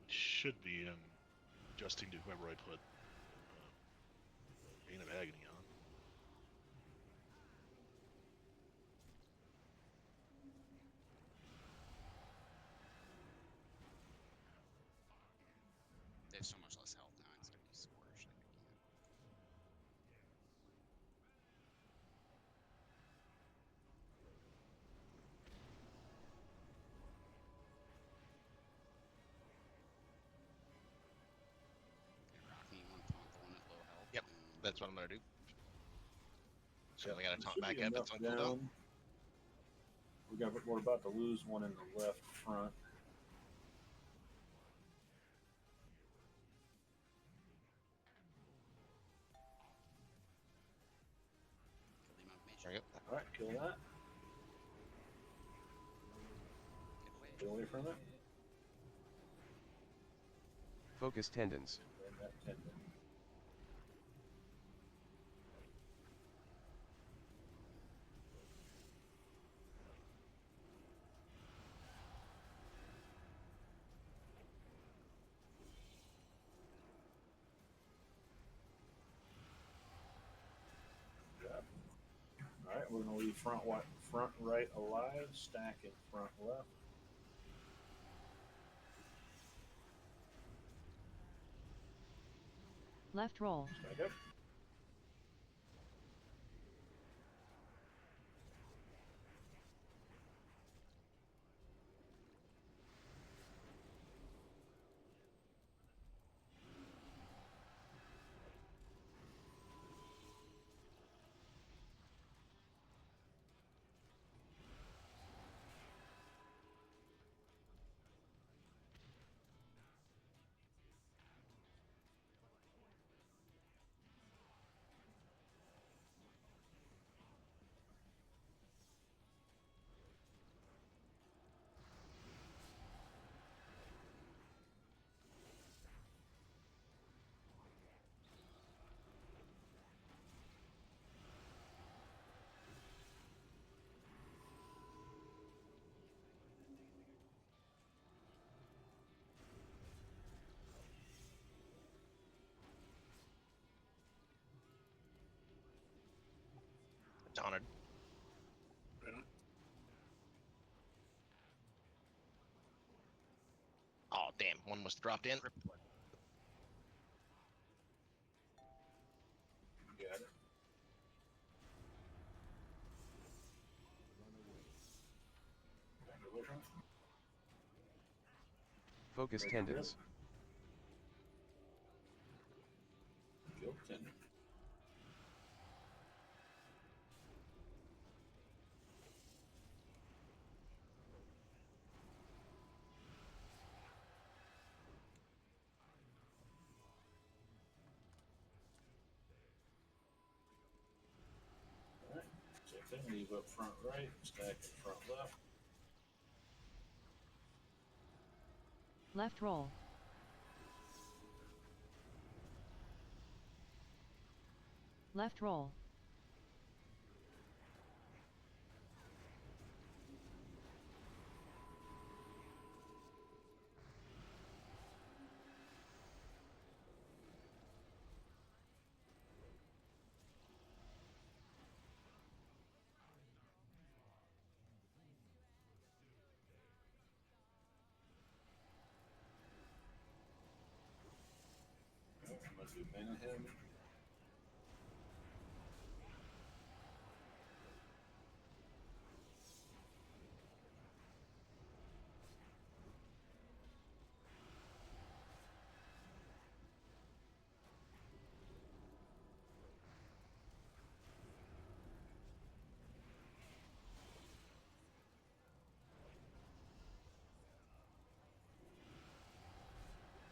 Should be adjusting to whoever I put Bane of Agony on. they have so much less health now. Instead of scorched, like I can't. Okay, Rocky, you want to taunt the one at low health? Yep, that's what I'm gonna do. So we gotta There taunt should back be up. enough It's on cooldown. We're about to lose one in the left front. Kill the amalgamation. There you go. Alright, kill that. Get away. Get away from it. Focus tendons. And that tendon. Alright, we're going to leave front right alive, stack in front left. Left roll. Stack up. Taunted. Right on. Oh damn! One must have dropped in. Got it. Back away from it. Focus Ready to rip? tendons. Kill tendon. Alright, same thing, leave up front right, stack in front left. Left roll. Left roll. I'm gonna do mana him.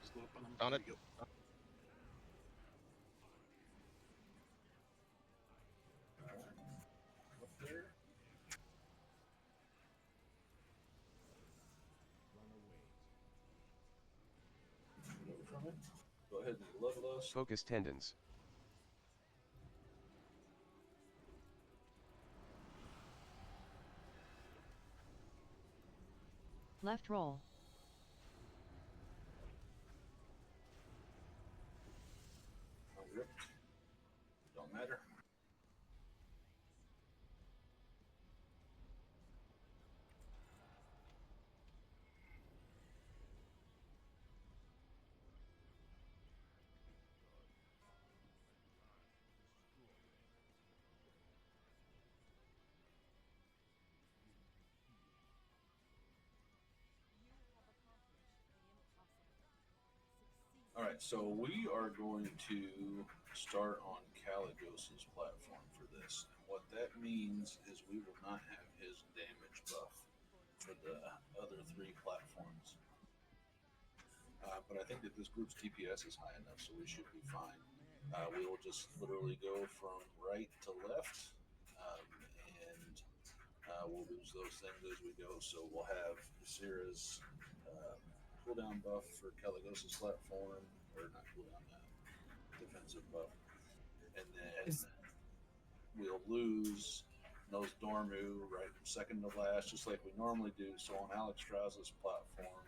Just go up on them. Found There it. you go. Up there. Get away from it. Go ahead and level us. Focus tendons. Left roll. Ripped. Don't matter. All right, so we are going to start on Caligos's platform for this. And what that means is we will not have his damage buff for the other three platforms. But I think that this group's DPS is high enough, so we should be fine. We will just literally go from right to left, and we'll lose those things as we go. So we'll have Ysera's cooldown buff for Caligos's platform, or not cooldown, defensive buff, and then we'll lose Nose Dormu right from second to last, just like we normally do. So on Alex Strauss's platform,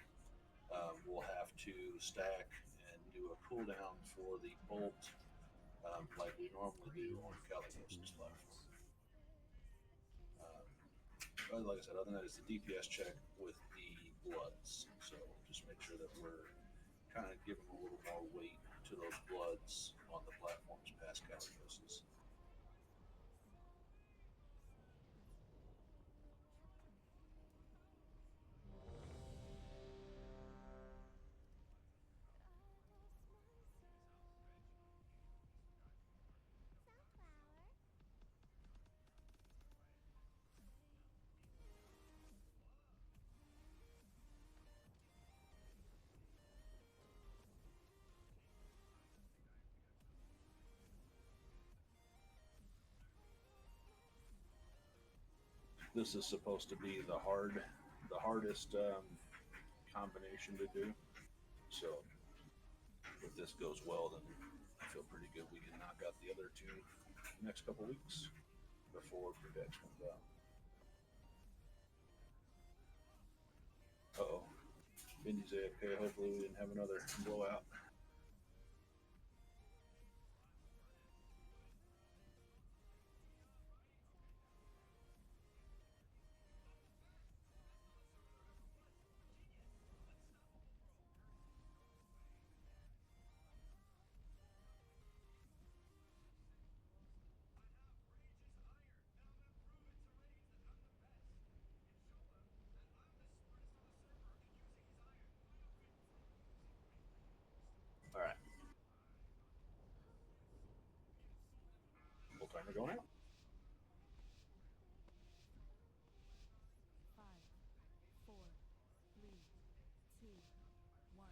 we'll have to stack and do a cooldown for the bolt, like we normally do on Caligos's platform. Like I said, other than that, it's the DPS check with the bloods. So just make sure that we're kind of giving a little more weight to those bloods on the platforms past Caligos's. This is supposed to be the hardest combination to do. So if this goes well, then I feel pretty good. We can knock out the other two next couple weeks before Predex comes out. Uh-oh. Indy's AFK. Hopefully we didn't have another blowout. Timer going out. 5, 4, 3, 2, 1.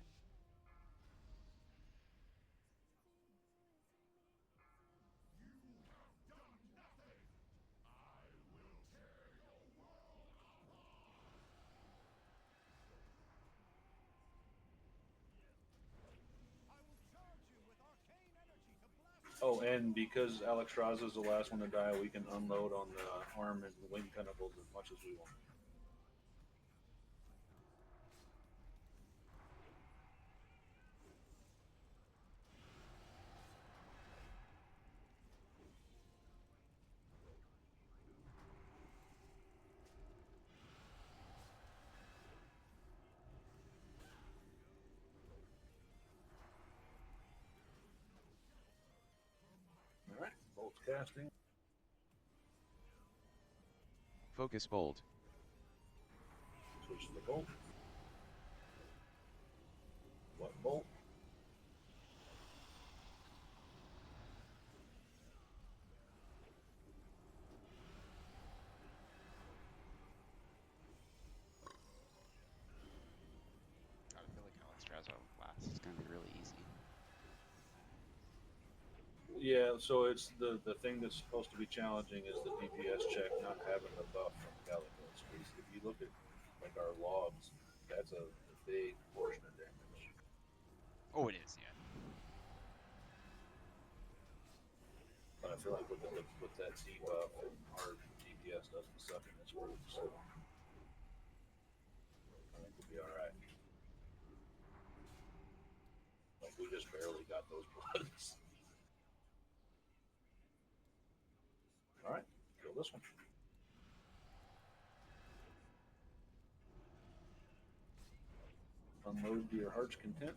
Oh, and because Alexstrasza is the last one to die, we can unload on the arm and wing pinnacles as much as we want. All right, bolts casting. Focus bolt. Switch to the bolt. What bolt? God, I feel like Alexstrasza last is gonna be really easy. Yeah, so it's the thing that's supposed to be challenging is the DPS check not having the buff from Calicos. Because if you look at like our logs, that's a big portion of damage. Oh, it is, yeah. But I feel like with that debuff, our DPS doesn't suck in this group, so I think we'll be all right. Like we just barely got those bloods. All right, kill this one. Unload to your heart's content.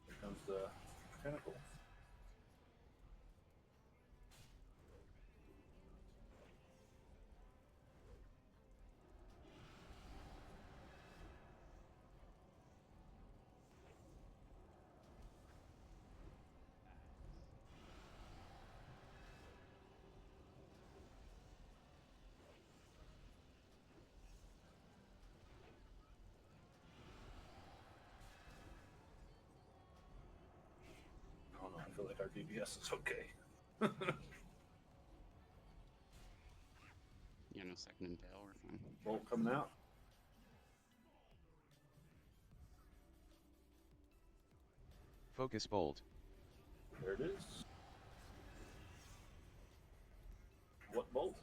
Here comes the tentacle. Oh no, I feel like our DPS is okay. Yeah, no second impale, we're fine. Bolt coming out. Focus bolt. There it is. What bolt?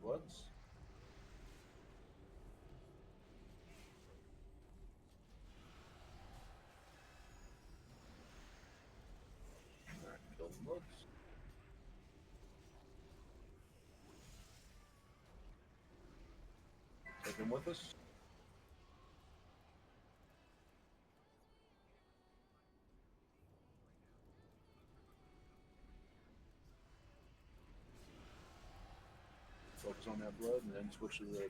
Bloods. Alright, kill the bloods. Take him with us. Focus on that blood and then switch to the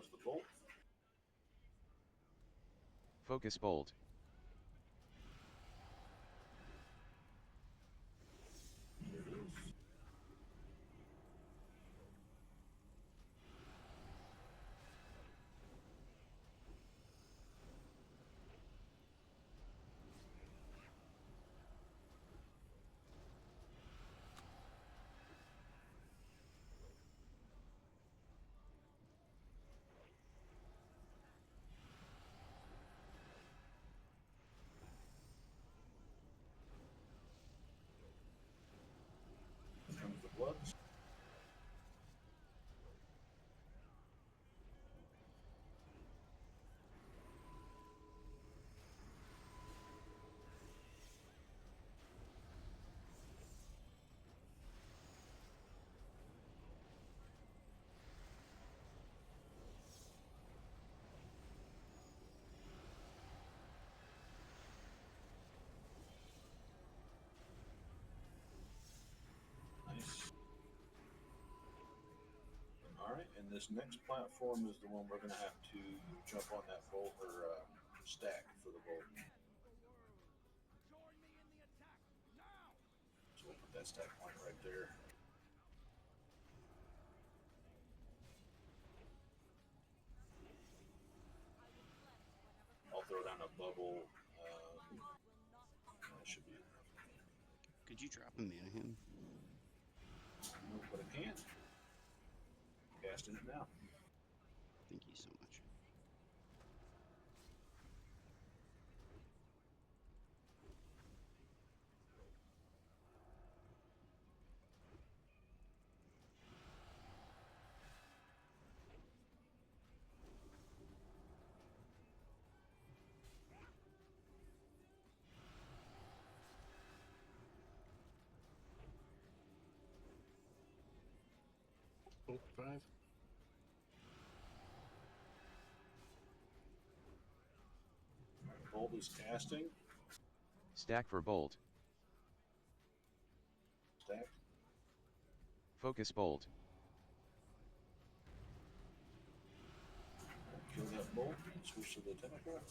comes the bolt. Focus bolt. There it is. Here comes the bloods. Nice. Alright, and this next platform is the one we're going to have to jump on that bolt or stack for the bolt. So we'll put that stack point right there. I'll throw down a bubble. That should be enough. Could you drop a mana him? No, but I can't. Casting it now. Thank you so much. Bolt 5. Bolt is casting. Stack for bolt. Stack. Focus bolt. Kill that bolt. Switch to the tentacle.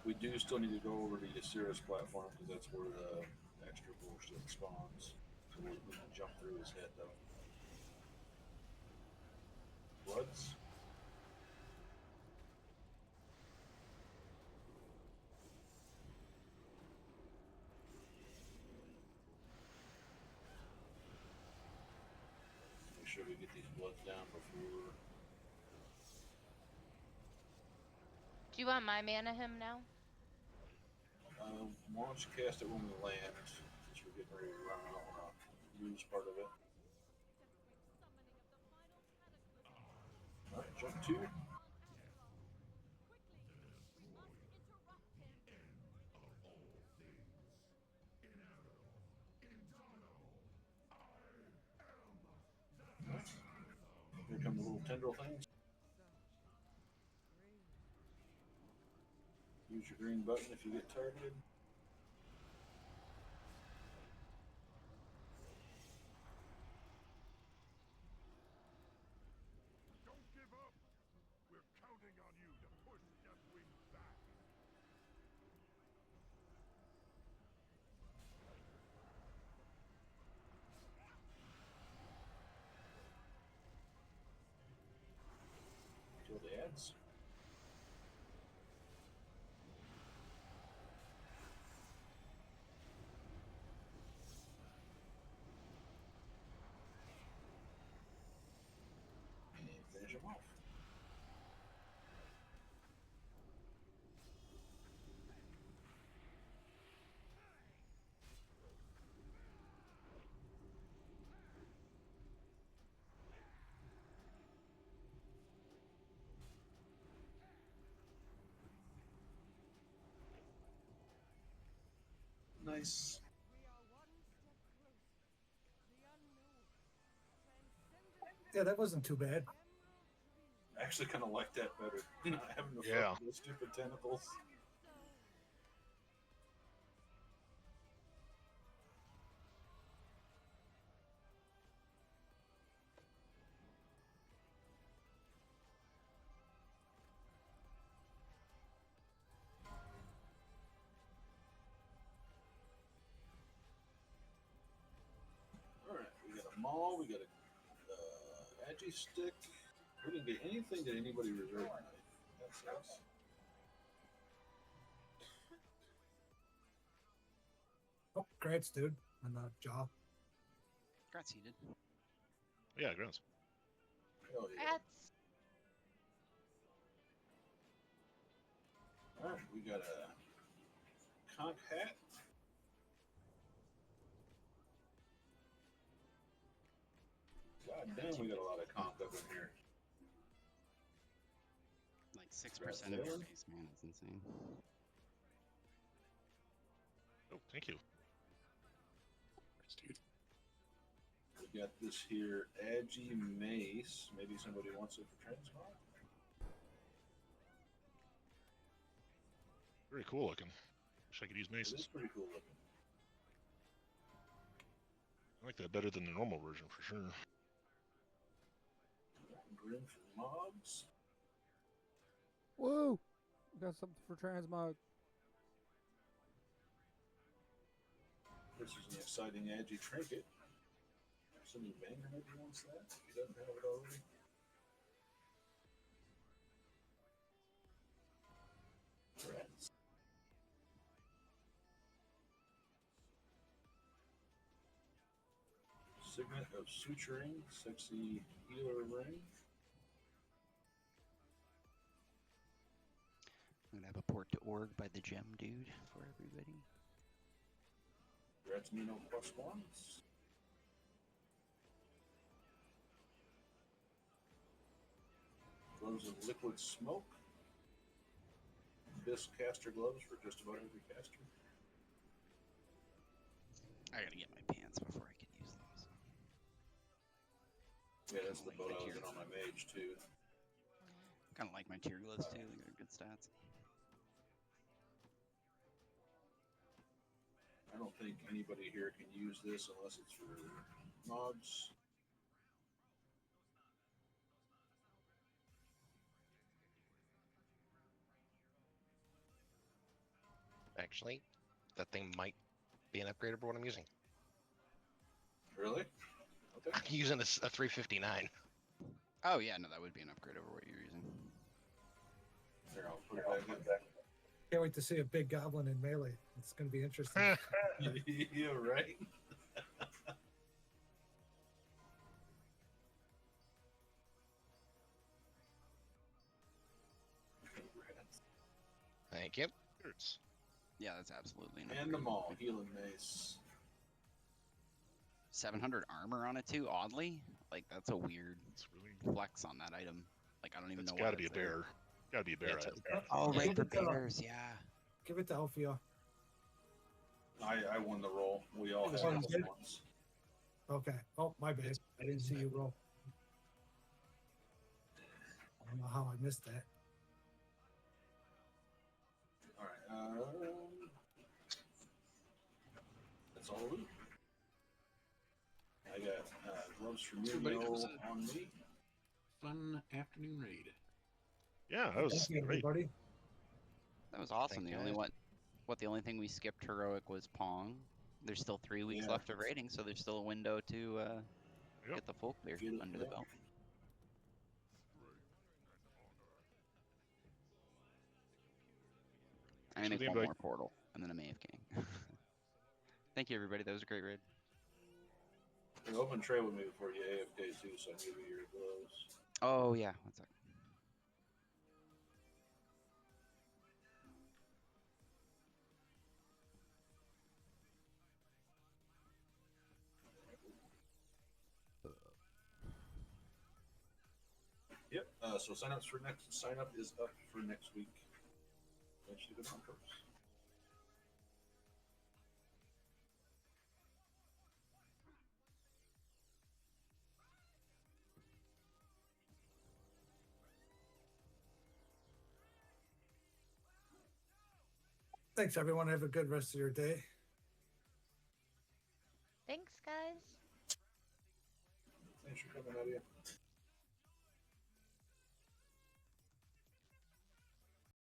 We do still need to go over the Osiris platform because that's where the extra bullshit spawns. So we can jump through his head though. Bloods. Make sure we get these bloods down before. Do you want my mana him now? Why don't you cast it when we land? Since we're getting ready to run, I don't want to lose part of it. Alright, jump 2. Here come the little tendril things. Use your green button if you get targeted. Don't give up. We're counting on you to push Deathwing back. Kill the ads. And finish them off. nice. Yeah, that wasn't too bad. I actually kind of like that better. Not having to Yeah. fuck with those stupid tentacles. Alright, we got a maul, we got a agi stick. We didn't get anything that anybody reserved tonight. That sucks. Oh, congrats, dude, on the job. Congrats, heated. Yeah, grounds. Hell yeah. Rats. Alright, we got a conch hat. God damn, we got a lot of conch up in here. Like 6% of your base, man. It's insane. Oh, thank you. Dude. We got this here agi mace. Maybe somebody wants it for transmog. Very cool looking. Wish I could use It is maces. pretty cool looking. I like that better than the normal version for sure. Grim for mobs. Woo! We got something for transmog. This is an exciting agi trinket. Somebody banger maybe wants that. If he doesn't have it already. Rats. Signet of suturing, sexy healer ring. I'm gonna have a port to org by the gem dude for everybody. Rats Mino plus ones. Gloves of liquid smoke. Bisque caster gloves for just about every caster. I gotta get my pants before I can use those. Yeah, that's the boat I was in on my mage too. Kind of like my tier gloves too. They got good stats. I don't think anybody here can use this unless it's for mods. Actually, that thing might be an upgrade over what I'm using. Really? Okay. I'm using a 359. Oh yeah, no, that would be an upgrade over what you're using. Here, I'll put it back in. Can't wait to see a big goblin in melee. It's going to be interesting. Yeah, right? Thank you. Hurts. Yeah, that's absolutely an And the upgrade. maul, healing mace. 700 armor on it too. Oddly, like that's a weird It's really. flex on that item. Like I don't even It's know. got why to be a it's there. bear. Got to be a bear. Yeah, it's item. Oh, Yeah, right, give for it to- bears. Yeah. Give it to Alfio. I won the roll. We all had Oh, you plus did? ones. Okay. Oh, my bad. I didn't see you roll. I don't know how I missed that. Alright, that's all loot. I got gloves from Everybody, that was Mio on me. Fun afternoon raid. Yeah, that was Thank you, great. everybody. That was awesome. Thank The only you. the only thing we skipped heroic was Pong. There's still 3 weeks Yeah. left of raiding, so there's still a window to Yep. get the full clear Get it, under the yeah. belt. I'm gonna Sure make thing, one buddy. more portal, and then I'm AFK. Thank you, everybody. That was a great raid. Hey, open tray with me before you AFK too, so I can give you your gloves. Oh yeah, one sec. Yep. So sign up is up for next week. Thanks to the Broncos. Thanks, everyone. Have a good rest of your day. Thanks, guys. Thanks for coming, Nadia.